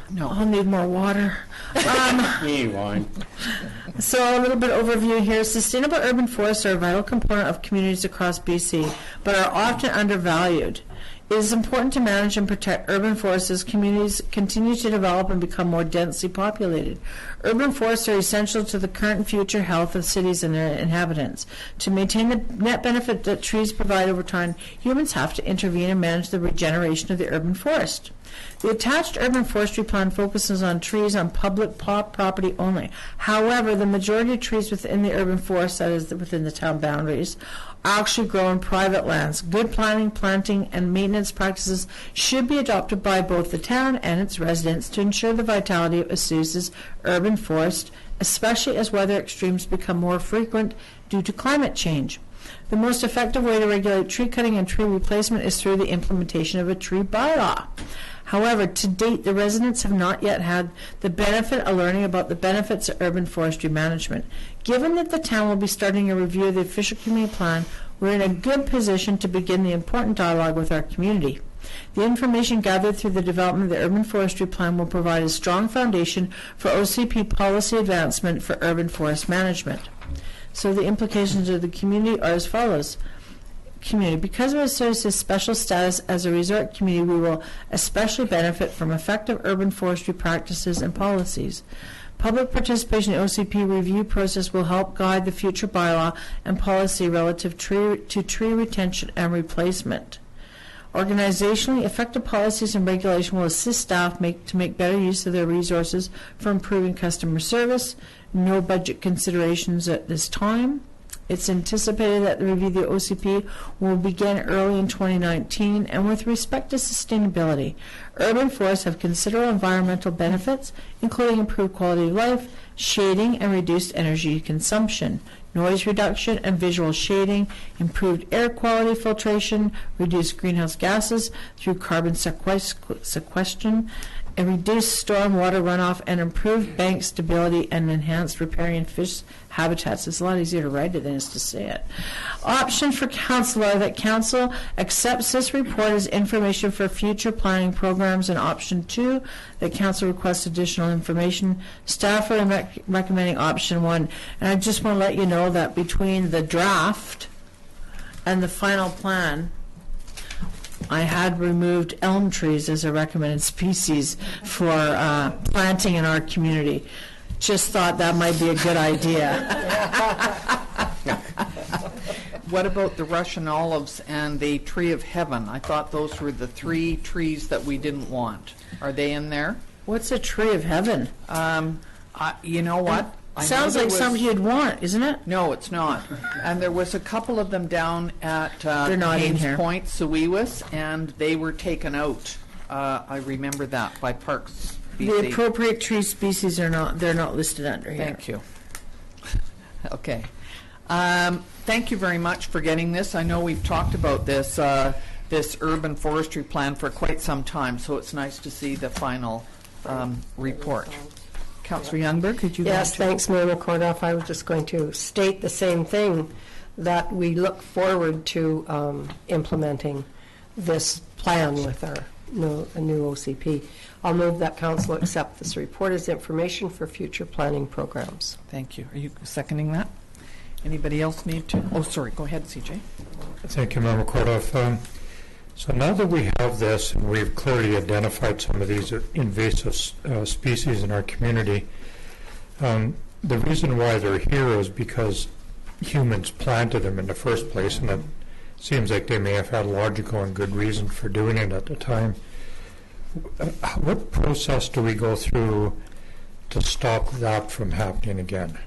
No.
I'll need more water.
Need wine.
So a little bit overview here. Sustainable urban forests are a vital component of communities across BC, but are often undervalued. It is important to manage and protect urban forests as communities continue to develop and become more densely populated. Urban forests are essential to the current and future health of cities and their inhabitants. To maintain the net benefit that trees provide over time, humans have to intervene and manage the regeneration of the urban forest. The attached urban forestry plan focuses on trees on public property only. However, the majority of trees within the urban forest, that is within the town boundaries, actually grow on private lands. Good planning, planting, and maintenance practices should be adopted by both the town and its residents to ensure the vitality of Azusa's urban forest, especially as weather extremes become more frequent due to climate change. The most effective way to regulate tree cutting and tree replacement is through the implementation of a tree bylaw. However, to date, the residents have not yet had the benefit of learning about the benefits of urban forestry management. Given that the town will be starting a review of the official community plan, we're in a good position to begin the important dialogue with our community. The information gathered through the development of the urban forestry plan will provide a strong foundation for OCP policy advancement for urban forest management. So the implications of the community are as follows. Community. Because of Azusa's special status as a resort community, we will especially benefit from effective urban forestry practices and policies. Public participation in the OCP review process will help guide the future bylaw and policy relative to tree retention and replacement. Organizationally, effective policies and regulation will assist staff to make better use of their resources for improving customer service. No budget considerations at this time. It's anticipated that the review of the OCP will begin early in 2019, and with respect to sustainability, urban forests have considerable environmental benefits, including improved quality of life, shading, and reduced energy consumption, noise reduction and visual shading, improved air quality filtration, reduced greenhouse gases through carbon sequestration, and reduced stormwater runoff, and improved bank stability and enhanced riparian fish habitats. It's a lot easier to write it than it is to say it. Options for council are that council accepts this report as information for future planning programs, and option 2, that council requests additional information. Staff are recommending option 1. And I just want to let you know that between the draft and the final plan, I had removed elm trees as a recommended species for planting in our community. Just thought that might be a good idea.
What about the Russian olives and the tree of heaven? I thought those were the 3 trees that we didn't want. Are they in there?
What's a tree of heaven?
You know what? I know
Sounds
there
like
was-
something you'd want, isn't it?
No, it's not. And there was a couple of them down at
They're not in
Haynes
here.
Point, Suiwas, and they were taken out. I remember that by Parks
The
BC.
appropriate tree species are not, they're not listed under here.
Thank you. Okay. Thank you very much for getting this. I know we've talked about this urban forestry plan for quite some time, so it's nice to see the final report. Councillor Youngberg, could you?
Yes, thanks, Mayor McCordoff. I was just going to state the same thing, that we look forward to implementing this plan with our new OCP. I'll move that council accept this report as information for future planning programs.
Thank you. Are you seconding that? Anybody else need to? Oh, sorry. Go ahead, CJ.
Thank you, Member Kordoff. So now that we have this, and we've clearly identified some of these invasive species in our community, the reason why they're here is because humans planted them in the first place, and it seems like they may have had logical and good reason for doing it at the time. What process do we go through to stop that from happening again?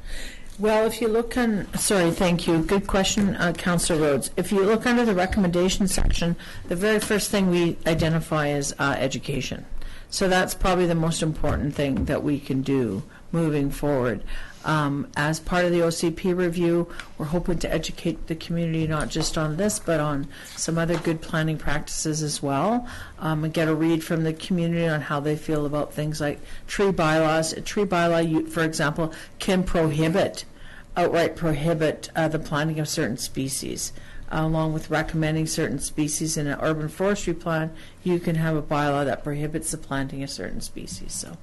Well, if you look sorry, thank you. Good question, Councillor Rhodes. If you look under the recommendation section, the very first thing we identify is education. So that's probably the most important thing that we can do moving forward. As part of the OCP review, we're hoping to educate the community not just on this, but on some other good planning practices as well, and get a read from the community on how they feel about things like tree bylaws. A tree bylaw, for example, can outright prohibit the planting of certain species. along with recommending certain species in an urban forestry plan, you can have a bylaw that prohibits the planting of certain species. So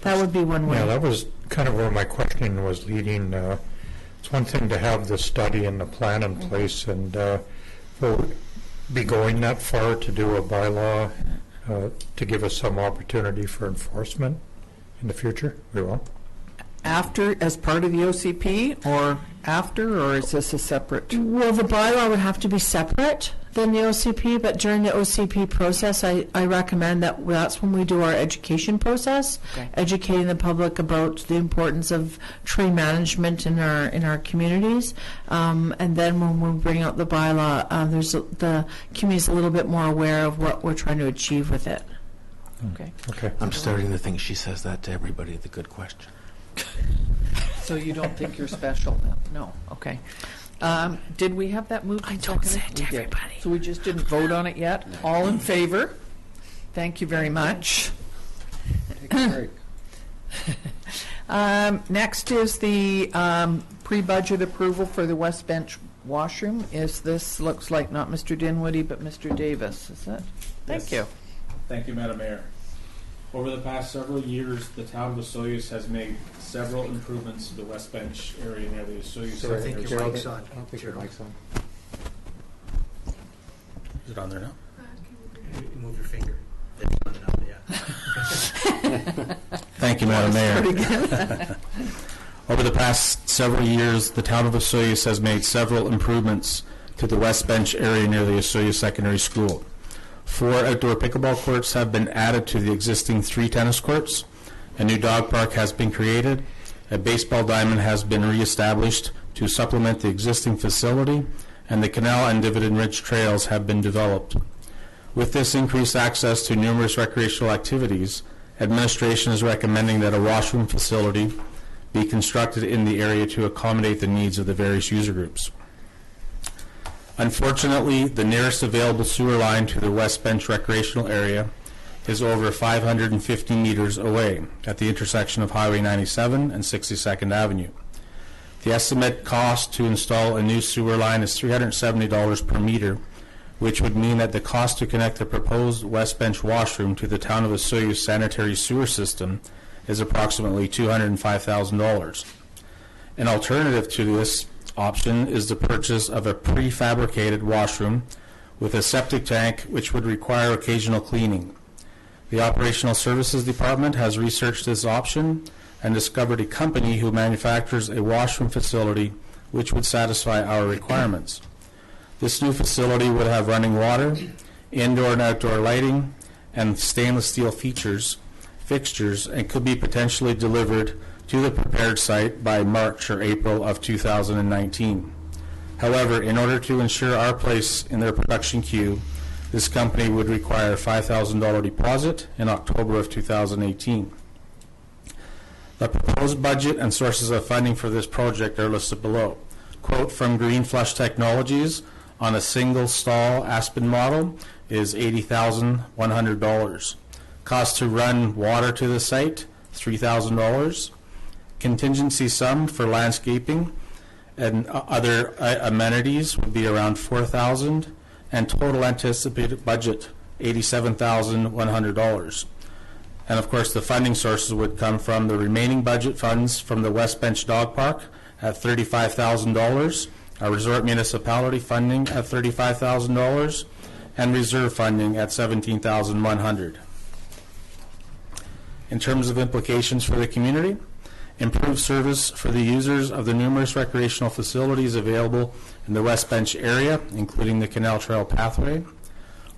that would be one way.
Yeah, that was kind of where my questioning was leading. It's one thing to have the study and the plan in place, and we'll be going that far to do a bylaw to give us some opportunity for enforcement in the future. We will.
After, as part of the OCP, or after, or is this a separate?
Well, the bylaw would have to be separate than the OCP, but during the OCP process, I recommend that that's when we do our education process,
Okay.
educating the public about the importance of tree management in our communities. And then when we bring out the bylaw, the community's a little bit more aware of what we're trying to achieve with it.
Okay.
Okay.
I'm starting to think she says that to everybody, the good question.
So you don't think you're special then? No, okay. Did we have that moved?
I
and
don't
seconded?
say it to
We did.
everybody.
So we just didn't vote on it yet? All in favor? Thank you very much.
Take a break.
Next is the pre-budget approval for the West Bench washroom. Is this, looks like not Mr. Dinwiddie, but Mr. Davis, is it? Thank
Yes.
you.
Thank you, Madam Mayor. Over the past several years, the town of Osoyoos has made several improvements to the West Bench area near the Osoyoos
Sorry, I think
Secondary
your
School.
mic's on. I don't think your mic's on.
Is it on there now?
Move your finger. It's on now, yeah.
Thank you, Madam Mayor.
Pretty good.
Over the past several years, the town of Osoyoos has made several improvements to the West Bench area near the Osoyoos Secondary School. 4 outdoor pickleball courts have been added to the existing 3 tennis courts. A new dog park has been created. A baseball diamond has been reestablished to supplement the existing facility, and the canal and Dividend Ridge trails have been developed. With this increased access to numerous recreational activities, administration is recommending that a washroom facility be constructed in the area to accommodate the needs of the various user groups. Unfortunately, the nearest available sewer line to the West Bench recreational area is over 550 meters away at the intersection of Highway 97 and 62nd Avenue. The estimate cost to install a new sewer line is $370 per meter, which would mean that the cost to connect the proposed West Bench washroom to the town of Osoyoos sanitary sewer system is approximately $205,000. An alternative to this option is the purchase of a prefabricated washroom with a septic tank, which would require occasional cleaning. The Operational Services Department has researched this option and discovered a company who manufactures a washroom facility which would satisfy our requirements. This new facility would have running water, indoor and outdoor lighting, and stainless steel fixtures, and could be potentially delivered to the prepared site by March or April of 2019. However, in order to ensure our place in their production queue, this company would require a $5,000 deposit in October of 2018. The proposed budget and sources of funding for this project are listed below. Quote from Green Flush Technologies on a single stall Aspen model is $80,100. Cost to run water to the site, $3,000. Contingency sum for landscaping and other amenities would be around $4,000, and total anticipated budget $87,100. And of course, the funding sources would come from the remaining budget funds from the West Bench Dog Park at $35,000, our resort municipality funding at $35,000, and reserve funding at $17,100. In terms of implications for the community, improved service for the users of the numerous recreational facilities available in the West Bench area, including the Canal Trail Pathway.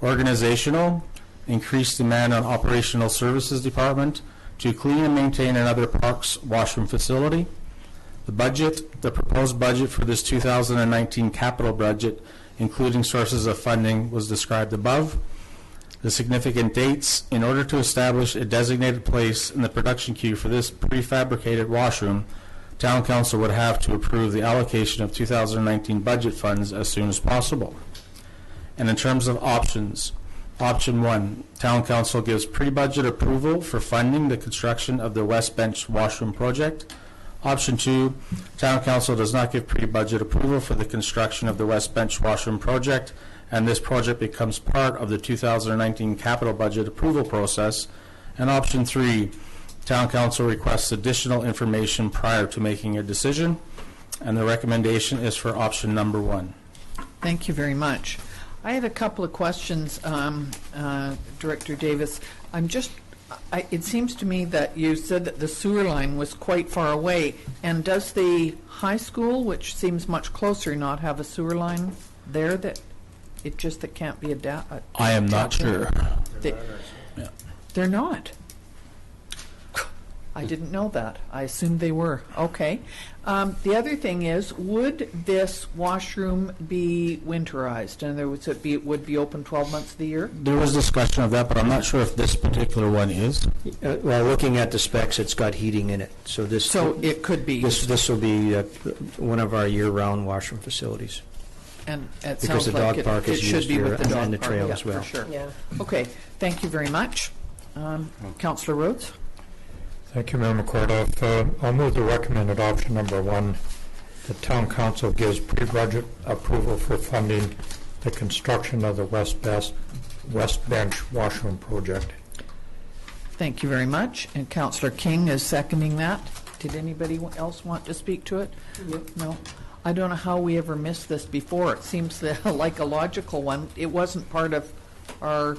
Organizational, increased demand on Operational Services Department to clean and maintain another parks washroom facility. The proposed budget for this 2019 capital budget, including sources of funding, was described above. The significant dates: in order to establish a designated place in the production queue for this prefabricated washroom, Town Council would have to approve the allocation of 2019 budget funds as soon as possible. And in terms of options, option 1, Town Council gives pre-budget approval for funding the construction of the West Bench washroom project. Option 2, Town Council does not give pre-budget approval for the construction of the West Bench Washroom project, and this project becomes part of the 2019 capital budget approval process. And Option 3, Town Council requests additional information prior to making a decision, and the recommendation is for option number 1.
Thank you very much. I had a couple of questions, Director Davis. It seems to me that you said that the sewer line was quite far away, and does the high school, which seems much closer, not have a sewer line there that that can't be
I am not sure.
They're not. I didn't know that. I assumed they were. Okay. The other thing is, would this washroom be winterized? In other words, it would be open 12 months of the year?
There was discussion of that, but I'm not sure if this particular one is.
Well, looking at the specs, it's got heating in it, so
it could be.
This will be one of our year-round washroom facilities.
And it
Because
sounds
the
like
dog park is
it should
used
be
here,
with the dog
and the
park,
trail
yeah,
as well.
for sure.
Yeah.
Okay. Thank you very much. Councillor Rhodes?
Thank you, Member Kordoff. I'll move the recommended option number 1. The Town Council gives pre-budget approval for funding the construction of the West Bench Washroom project.
Thank you very much. And Councillor King is seconding that. Did anybody else want to speak to it? No. I don't know how we ever missed this before. It seems like a logical one. It wasn't part of our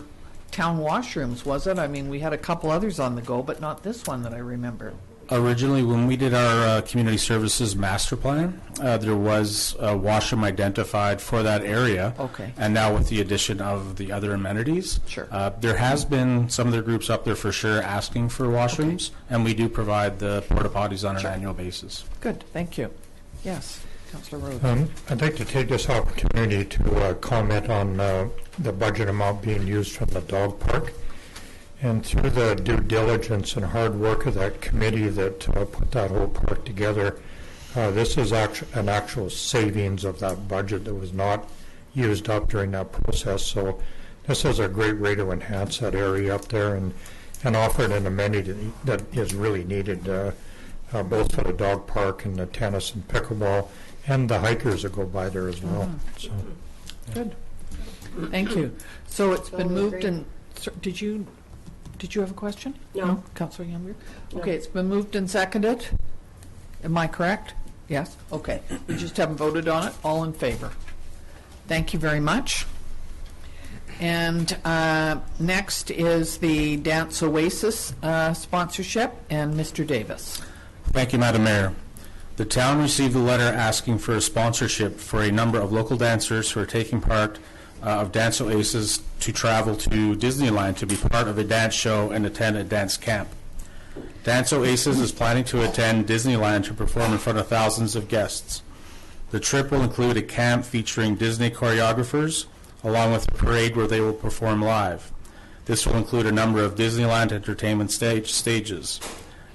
town washrooms, was it? I mean, we had a couple others on the go, but not this one that I remember.
Originally, when we did our community services master plan, there was a washroom identified for that area.
Okay.
And now with the addition of the other amenities,
Sure.
There has been some of the groups up there for sure asking for washrooms, and we do provide the porta potties on an annual basis.
Good, thank you. Yes, Councillor Rhodes.
I'd like to take this opportunity to comment on the budget amount being used from the dog park. And through the due diligence and hard work of that committee that put that whole park together, this is an actual savings of that budget that was not used up during that process. So this is a great way to enhance that area up there and offer an amenity that is really needed, both for the dog park and the tennis and pickleball and the hikers that go by there as well. So,
Good. Thank you. So it's been
Totally
moved
agree.
and, did you have a question?
No.
Councillor Youngberg?
No.
Okay, it's been moved and seconded. Am I correct? Yes? Okay. We just haven't voted on it. All in favor? Thank you very much. And next is the Dance Oasis sponsorship, and Mr. Davis.
Thank you, Madam Mayor. The town received a letter asking for a sponsorship for a number of local dancers who are taking part of Dance Oasis to travel to Disneyland to be part of a dance show and attend a dance camp. Dance Oasis is planning to attend Disneyland to perform in front of thousands of guests. The trip will include a camp featuring Disney choreographers, along with a parade where they will perform live. This will include a number of Disneyland entertainment stages.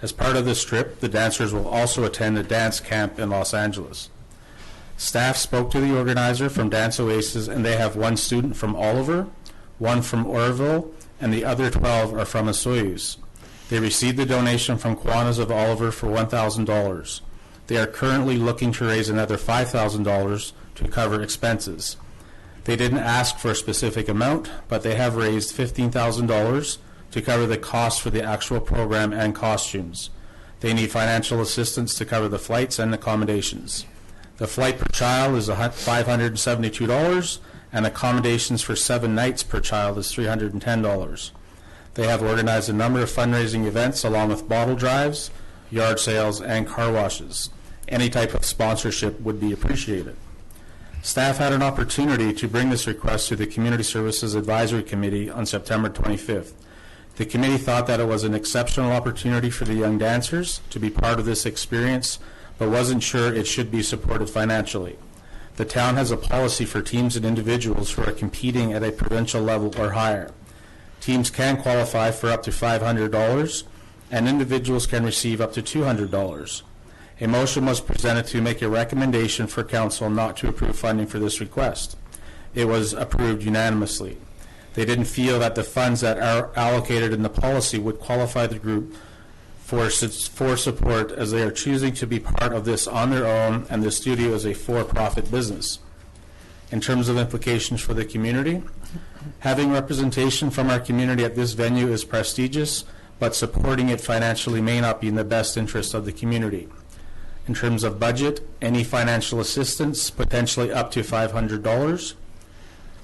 As part of this trip, the dancers will also attend a dance camp in Los Angeles. Staff spoke to the organizer from Dance Oasis, and they have one student from Oliver, one from Oroville, and the other 12 are from Osoyoos. They received the donation from Kiwanis of Oliver for $1,000. They are currently looking to raise another $5,000 to cover expenses. They didn't ask for a specific amount, but they have raised $15,000 to cover the cost for the actual program and costumes. They need financial assistance to cover the flights and accommodations. The flight per child is $572, and accommodations for 7 nights per child is $310. They have organized a number of fundraising events along with bottle drives, yard sales, and car washes. Any type of sponsorship would be appreciated. Staff had an opportunity to bring this request to the Community Services Advisory Committee on September 25th. The committee thought that it was an exceptional opportunity for the young dancers to be part of this experience, but wasn't sure it should be supported financially. The town has a policy for teams and individuals who are competing at a provincial level or higher. Teams can qualify for up to $500, and individuals can receive up to $200. A motion was presented to make a recommendation for council not to approve funding for this request. It was approved unanimously. They didn't feel that the funds that are allocated in the policy would qualify the group for support, as they are choosing to be part of this on their own, and the studio is a for-profit business. In terms of implications for the community, having representation from our community at this venue is prestigious, but supporting it financially may not be in the best interest of the community. In terms of budget, any financial assistance, potentially up to $500.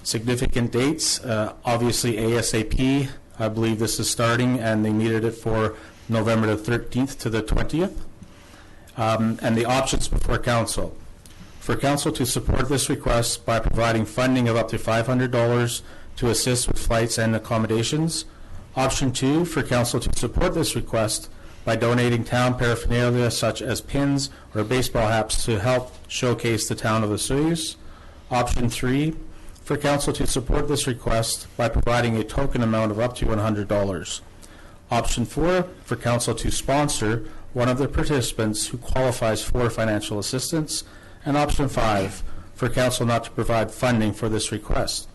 Significant dates, obviously ASAP. I believe this is starting, and they needed it for November the 13th to the 20th. And the options before council. For council to support this request by providing funding of up to $500 to assist with flights and accommodations. Option 2, for council to support this request by donating town paraphernalia such as pins or baseball hats to help showcase the town of Osoyoos. Option 3, for council to support this request by providing a token amount of up to $100. Option 4, for council to sponsor one of the participants who qualifies for financial assistance. And option 5, for council not to provide funding for this request.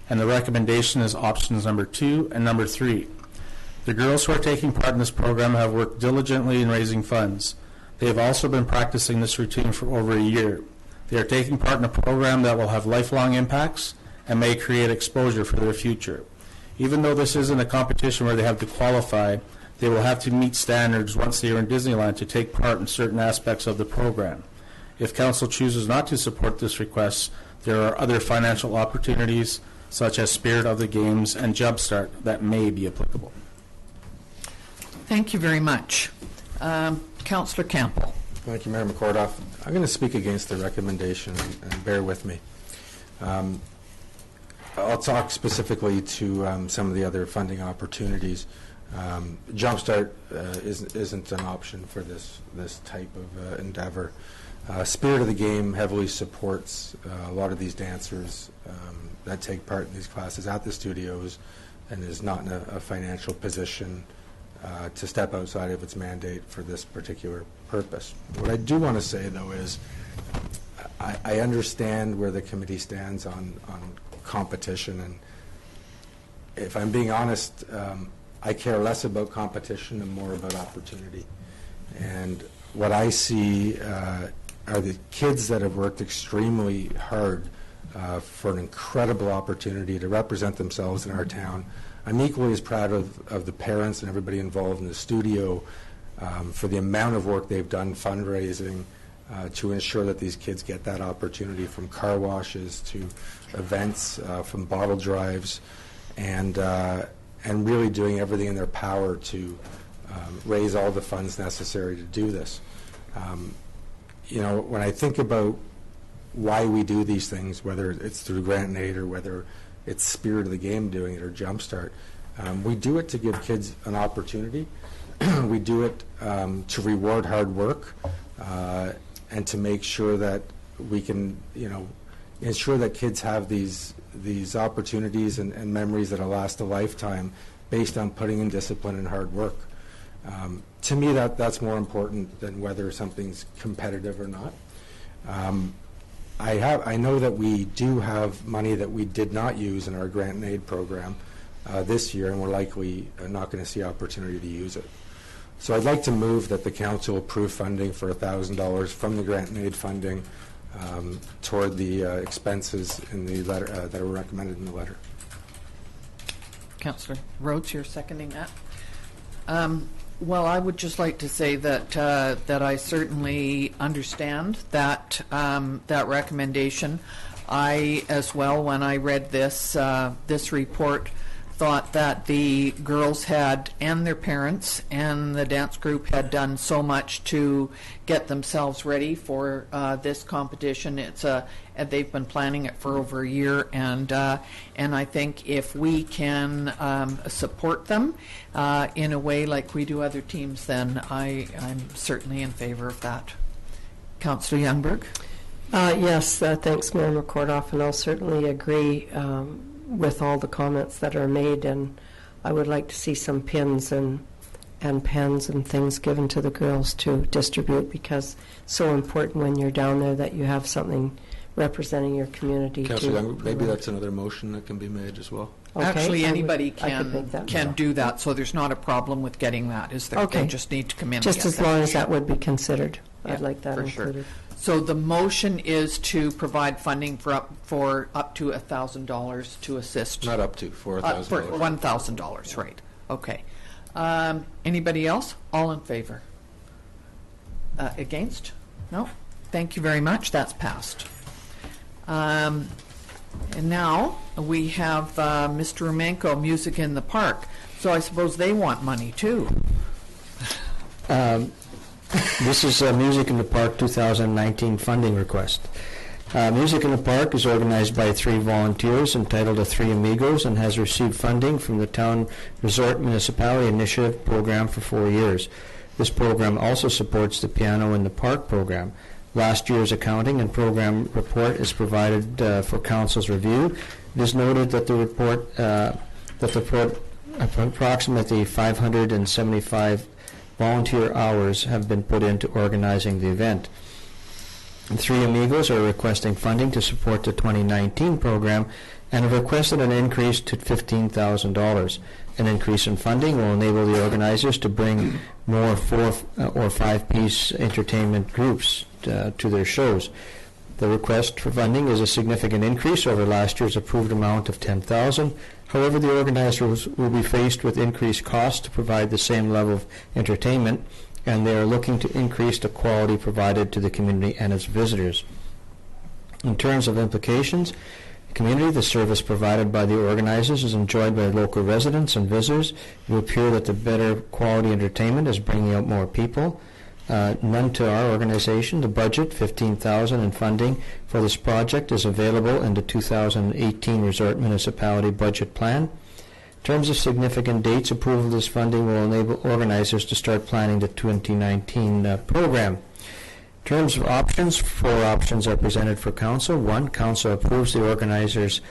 And the recommendation is options number 2 and number 3. The girls who are taking part in this program have worked diligently in raising funds. They have also been practicing this routine for over a year. They are taking part in a program that will have lifelong impacts and may create exposure for their future. Even though this isn't a competition where they have to qualify, they will have to meet standards once they are in Disneyland to take part in certain aspects of the program. If council chooses not to support this request, there are other financial opportunities such as Spirit of the Games and Jumpstart that may be applicable.
Thank you very much. Councillor Campbell.
Thank you, Mayor McCordoff. I'm going to speak against the recommendation, and bear with me. I'll talk specifically to some of the other funding opportunities. Jumpstart isn't an option for this type of endeavor. Spirit of the Game heavily supports a lot of these dancers that take part in these classes at the studios and is not in a financial position to step outside of its mandate for this particular purpose. What I do want to say, though, is I understand where the committee stands on competition, and if I'm being honest, I care less about competition and more about opportunity. And what I see are the kids that have worked extremely hard for an incredible opportunity to represent themselves in our town. I'm equally as proud of the parents and everybody involved in the studio for the amount of work they've done fundraising to ensure that these kids get that opportunity, from car washes to events, from bottle drives, and really doing everything in their power to raise all the funds necessary to do this. You know, when I think about why we do these things, whether it's through grant and aid or whether it's Spirit of the Game doing it or Jumpstart, we do it to give kids an opportunity. We do it to reward hard work and to make sure that we can, you know, ensure that kids have these opportunities and memories that'll last a lifetime based on putting in discipline and hard work. To me, that's more important than whether something's competitive or not. I know that we do have money that we did not use in our grant and aid program this year, and we're likely not going to see opportunity to use it. So I'd like to move that the council approve funding for $1,000 from the grant and aid funding toward the expenses in the letter that are recommended in the letter.
Councillor Rhodes, you're seconding that? Well, I would just like to say that that I certainly understand that that recommendation. I, as well, when I read this this report, thought that the girls had, and their parents and the dance group had done so much to get themselves ready for this competition. They've been planning it for over a year, and I think if we can support them in a way like we do other teams, then I'm certainly in favor of that. Councillor Youngberg?
Yes, thanks, Mayor McCordoff, and I'll certainly agree with all the comments that are made, and I would like to see some pins and pens and things given to the girls to distribute, because it's so important when you're down there that you have something representing your community.
Councillor
to
Young, maybe that's another motion that can be made as well.
Okay,
Actually,
I would-
anybody
I could make that.
can do that, so there's not a problem with getting that, is there?
Okay.
They just need to come in and
Just
get
as
that.
long as that would be considered.
Yeah,
I'd like that
for sure.
included.
So the motion is to provide funding for up to $1,000 to assist.
Not up to
For
$4,000.
$1,000, right. Okay. Anybody else? All in favor? Against? No? Thank you very much. That's passed. And now we have Mr. Rumenko, Music in the Park. So I suppose they want money too.
This is Music in the Park 2019 funding request. Music in the Park is organized by 3 volunteers entitled the Three Amigos and has received funding from the Town Resort Municipality Initiative program for 4 years. This program also supports the Piano in the Park program. Last year's accounting and program report is provided for Council's review. It is noted that the report approximately 575 volunteer hours have been put into organizing the event. The Three Amigos are requesting funding to support the 2019 program and have requested an increase to $15,000. An increase in funding will enable the organizers to bring more 4 or 5-piece entertainment groups to their shows. The request for funding is a significant increase over last year's approved amount of $10,000. However, the organizers will be faced with increased costs to provide the same level of entertainment, and they are looking to increase the quality provided to the community and its visitors. In terms of implications, community, the service provided by the organizers is enjoyed by local residents and visitors. It will appear that the better quality entertainment is bringing out more people. None to our organization. The budget, $15,000 in funding for this project, is available in the 2018 Resort Municipality Budget Plan. In terms of significant dates, approval of this funding will enable organizers to start planning the 2019 program. In terms of options, 4 options are presented for Council. 1, Council approves the organizers'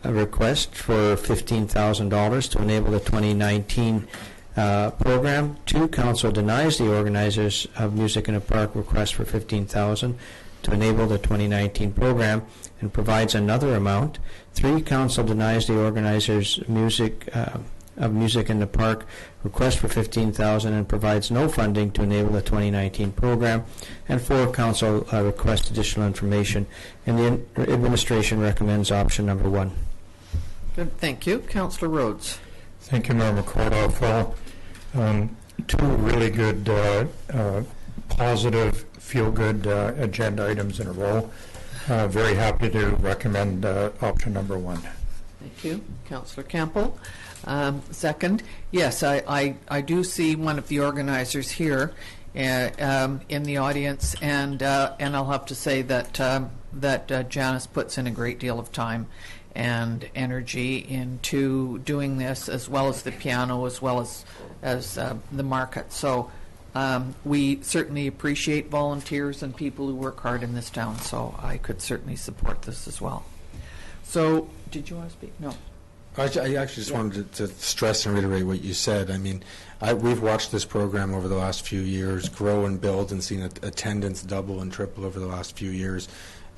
request for $15,000 to enable the 2019 program. 2, Council denies the organizers of Music in the Park request for $15,000 to enable the 2019 program and provides another amount. 3, Council denies the organizers of Music in the Park request for $15,000 and provides no funding to enable the 2019 program. And 4, Council requests additional information, and the administration recommends option number 1.
Good, thank you. Councillor Rhodes.
Thank you, Mayor McCordoff. Well, 2 really good, positive, feel-good agenda items in a row. Very happy to recommend option number 1.
Thank you. Councillor Campbell. Second, yes, I do see one of the organizers here in the audience, and I'll have to say that Janice puts in a great deal of time and energy into doing this, as well as the piano, as well as the market. So we certainly appreciate volunteers and people who work hard in this town, so I could certainly support this as well. So, did you want to speak? No.
I actually just wanted to stress and reiterate what you said. I mean, we've watched this program over the last few years grow and build and seen attendance double and triple over the last few years.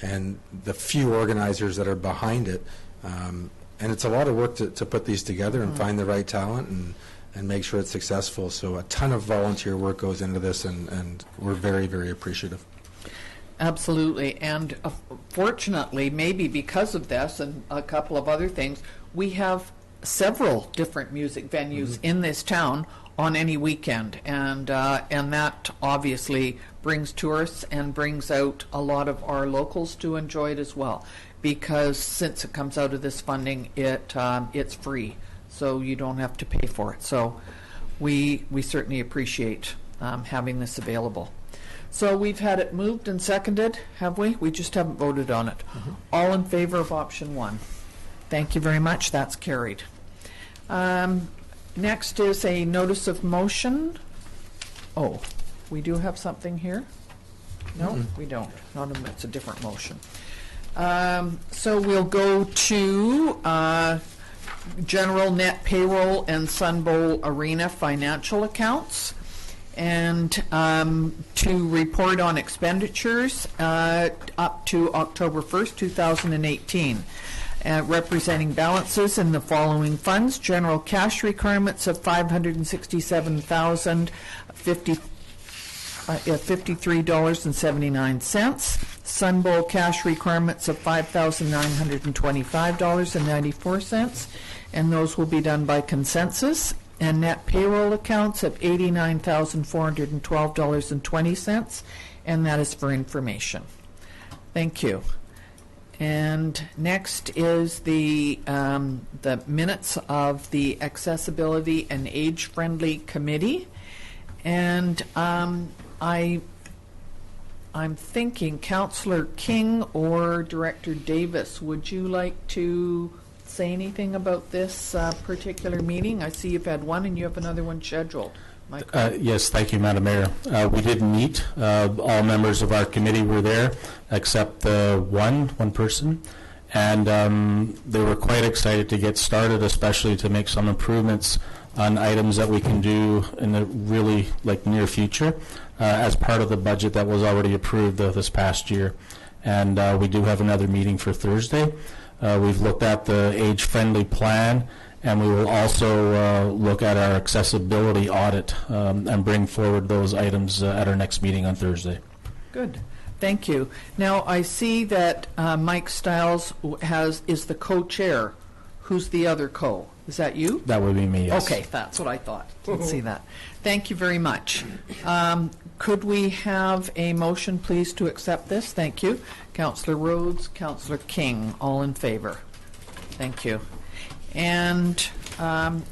And the few organizers that are behind it, and it's a lot of work to put these together and find the right talent and make sure it's successful. So a ton of volunteer work goes into this, and we're very, very appreciative.
Absolutely, and fortunately, maybe because of this and a couple of other things, we have several different music venues in this town on any weekend, and that obviously brings tourists and brings out a lot of our locals to enjoy it as well, because since it comes out of this funding, it's free, so you don't have to pay for it. So we certainly appreciate having this available. So we've had it moved and seconded, have we? We just haven't voted on it. All in favor of option 1? Thank you very much. That's carried. Next is a notice of motion. Oh, we do have something here? No, we don't. It's a different motion. So we'll go to general net payroll and Sun Bowl Arena financial accounts. and to report on expenditures up to October 1st, 2018. Representing balances in the following funds: general cash requirements of $567,053.79, Sun Bowl cash requirements of $5,925.94, and those will be done by consensus, and net payroll accounts of $89,412.20, and that is for information. Thank you. And next is the minutes of the Accessibility and Age-Friendly Committee. And I'm thinking Councillor King or Director Davis, would you like to say anything about this particular meeting? I see you've had one and you have another one scheduled.
Yes, thank you, Madam Mayor. We did meet. All members of our committee were there, except one person, and they were quite excited to get started, especially to make some improvements on items that we can do in the really near future as part of the budget that was already approved this past year. And we do have another meeting for Thursday. We've looked at the age-friendly plan, and we will also look at our accessibility audit and bring forward those items at our next meeting on Thursday.
Good. Thank you. Now, I see that Mike Stiles is the co-chair. Who's the other co? Is that you?
That would be me, yes.
Okay, that's what I thought. Didn't see that. Thank you very much. Could we have a motion, please, to accept this? Thank you. Councillor Rhodes, Councillor King, all in favor. Thank you. And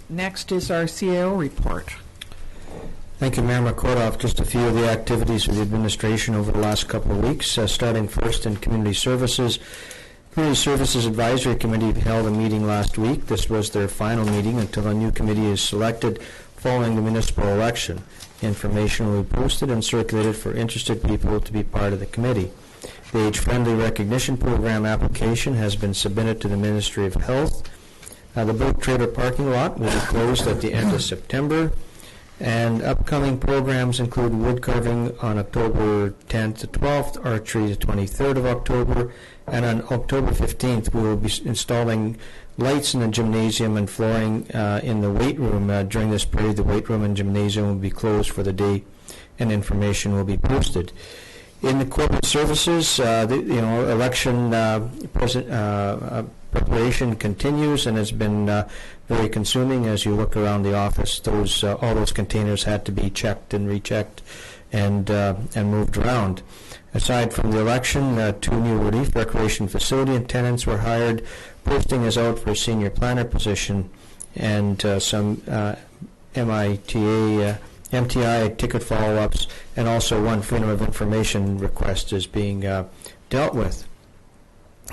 next is our CAO report.
Thank you, Mayor McCordoff. Just a few of the activities of the administration over the last couple of weeks, starting first in Community Services. Community Services Advisory Committee held a meeting last week. This was their final meeting until a new committee is selected following the municipal election. Information will be posted and circulated for interested people to be part of the committee. The Age-Friendly Recognition Program application has been submitted to the Ministry of Health. The boat trailer parking lot will be closed at the end of September. And upcoming programs include wood carving on October 10th to 12th, archery the 23rd of October, and on October 15th we will be installing lights in the gymnasium and flooring in the weight room. During this period, the weight room and gymnasium will be closed for the day, and information will be posted. In the corporate services, election preparation continues and has been very consuming. As you look around the office, all those containers had to be checked and rechecked and moved around. Aside from the election, 2 new relief recreation facility attendants were hired. Posting is out for a senior planner position, and some MTI ticket follow-ups, and also one Freedom of Information request is being dealt with.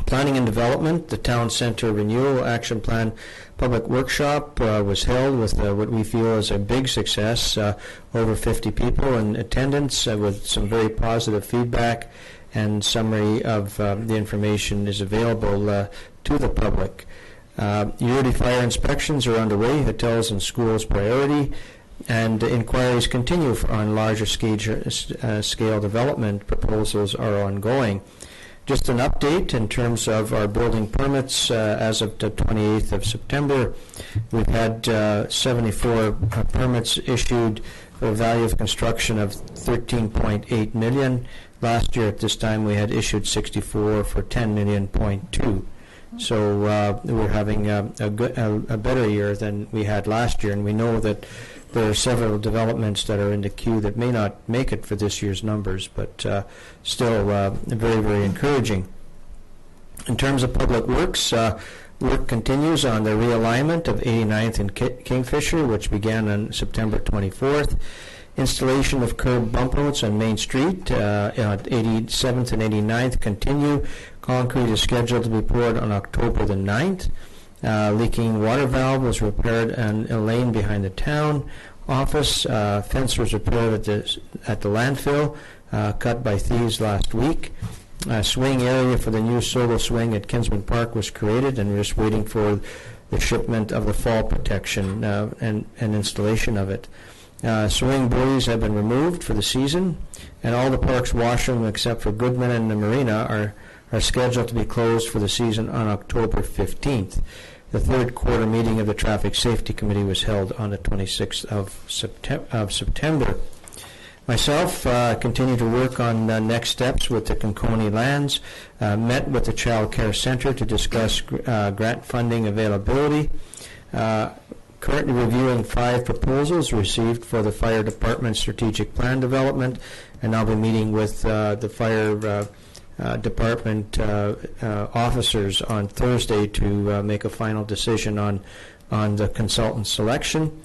Planning and Development, the Town Center Renewal Action Plan Public Workshop was held with what we feel is a big success, over 50 people in attendance with some very positive feedback, and summary of the information is available to the public. Yearly fire inspections are underway, hotels and schools priority, and inquiries continue on larger scale development. Proposals are ongoing. Just an update in terms of our building permits. As of the 28th of September, we've had 74 permits issued for a value of construction of $13.8 million. Last year at this time we had issued 64 for $10.2 million. So we're having a better year than we had last year, and we know that there are several developments that are in the queue that may not make it for this year's numbers, but still very, very encouraging. In terms of public works, work continues on the realignment of 89th and Kingfisher, which began on September 24th. Installation of curb bump outs on Main Street at 87th and 89th continue. Concrete is scheduled to be poured on October the 9th. Leaking water valve was repaired on a lane behind the town office. Fence was repaired at the landfill, cut by thieves last week. Swing area for the new solo swing at Kinsman Park was created, and we're just waiting for the shipment of the fall protection and installation of it. Swing buoys have been removed for the season, and all the park's washroom except for Goodman and the Marina are scheduled to be closed for the season on October 15th. The third quarter meeting of the Traffic Safety Committee was held on the 26th of September. Myself continue to work on next steps with the Conconi Lands, met with the Child Care Center to discuss grant funding availability, currently reviewing 5 proposals received for the Fire Department Strategic Plan Development, and I'll be meeting with the Fire Department officers on Thursday to make a final decision on the consultant selection.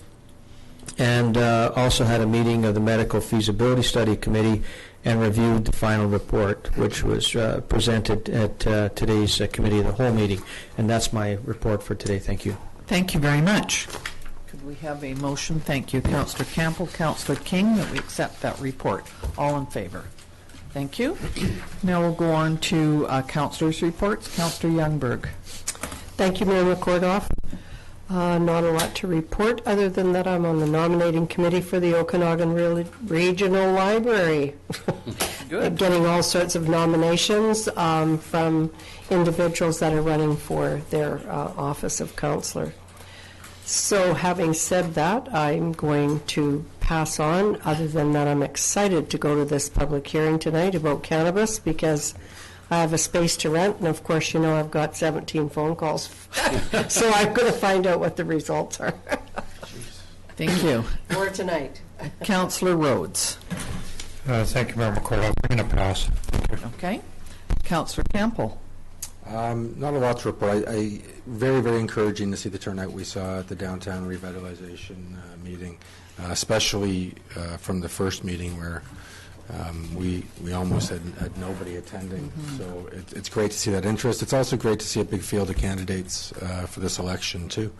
And also had a meeting of the Medical Feasibility Study Committee and reviewed the final report, which was presented at today's Committee of the Whole meeting. And that's my report for today. Thank you.
Thank you very much. Could we have a motion? Thank you, Councillor Campbell, Councillor King, that we accept that report. All in favor? Thank you. Now we'll go on to councillors' reports. Councillor Youngberg.
Thank you, Mayor McCordoff. Not a lot to report, other than that I'm on the nominating committee for the Okanagan Regional Library.
Good.
Getting all sorts of nominations from individuals that are running for their office of councillor. So having said that, I'm going to pass on. Other than that, I'm excited to go to this public hearing tonight about cannabis because I have a space to rent, and of course, you know, I've got 17 phone calls. So I'm going to find out what the results are.
Thank you.
More tonight.
Councillor Rhodes.
Thank you, Mayor McCordoff. I'm going to pass.
Okay. Councillor Campbell.
Not a lot to report. Very, very encouraging to see the turnout we saw at the downtown revitalization meeting, especially from the first meeting where we almost had nobody attending. So it's great to see that interest. It's also great to see a big field of candidates for this election too.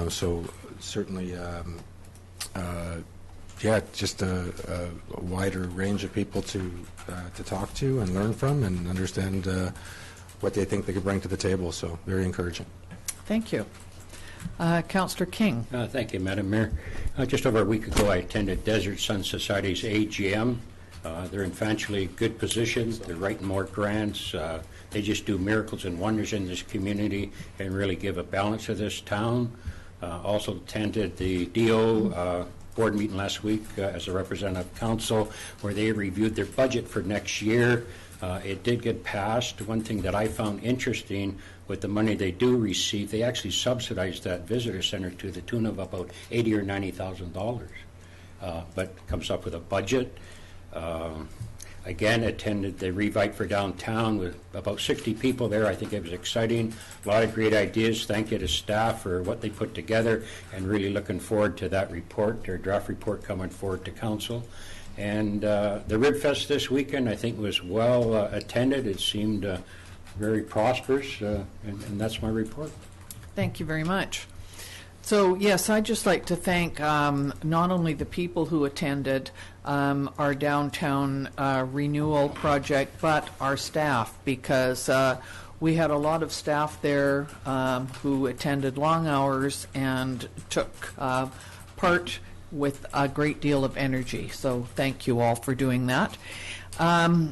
So certainly, just a wider range of people to talk to and learn from and understand what they think they could bring to the table. So very encouraging.
Thank you. Councillor King.
Thank you, Madam Mayor. Just over a week ago, I attended Desert Sun Society's AGM. They're in financially good positions. They're writing more grants. They just do miracles and wonders in this community and really give a balance to this town. Also attended the DO board meeting last week as a representative council where they reviewed their budget for next year. It did get passed. One thing that I found interesting with the money they do receive, they actually subsidize that visitor center to the tune of about $80,000 or $90,000, but comes up with a budget. Again, attended the Revite for Downtown with about 60 people there. I think it was exciting. A lot of great ideas. Thank you to staff for what they put together, and really looking forward to that report, their draft report coming forward to council. And the Rib Fest this weekend, I think, was well attended. It seemed very prosperous, and that's my report.
Thank you very much. So, yes, I'd just like to thank not only the people who attended our downtown renewal project, but our staff, because we had a lot of staff there who attended long hours and took part with a great deal of energy. So thank you all for doing that. I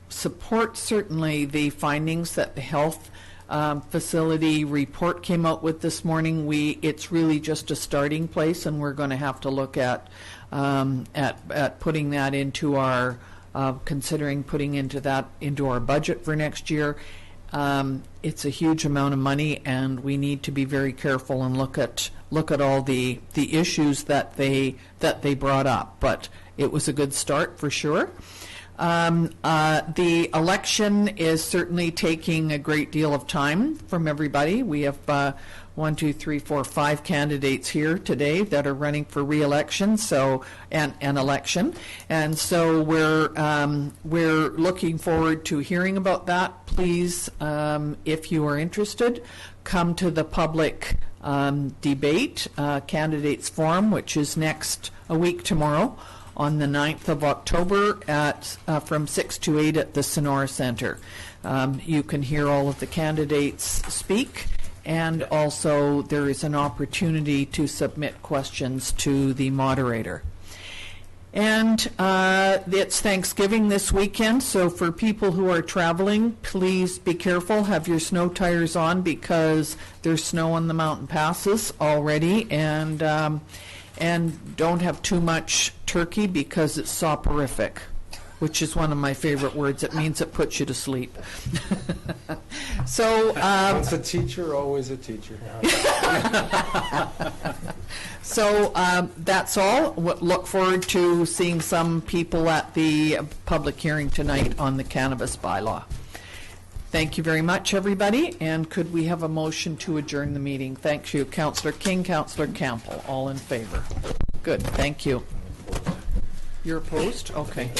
support certainly the findings that the health facility report came out with this morning. It's really just a starting place, and we're going to have to look at putting that into our considering putting into our budget for next year. It's a huge amount of money, and we need to be very careful and look at all the issues that they brought up. But it was a good start for sure. The election is certainly taking a great deal of time from everybody. We have 5 candidates here today that are running for re-election, and election, and so we're looking forward to hearing about that. Please, if you are interested, come to the public debate candidates forum, which is a week tomorrow, on the 9th of October from 6 to 8 at the Sonora Center. You can hear all of the candidates speak, And also, there is an opportunity to submit questions to the moderator. And it's Thanksgiving this weekend, so for people who are traveling, please be careful. Have your snow tires on because there's snow on the mountain passes already, and don't have too much turkey because it's soporific, which is one of my favorite words. It means it puts you to sleep. So
Once a teacher, always a teacher.
So that's all. Look forward to seeing some people at the public hearing tonight on the cannabis bylaw. Thank you very much, everybody. And could we have a motion to adjourn the meeting? Thank you, Councillor King, Councillor Campbell. All in favor? Good. Thank you. You're opposed? Okay.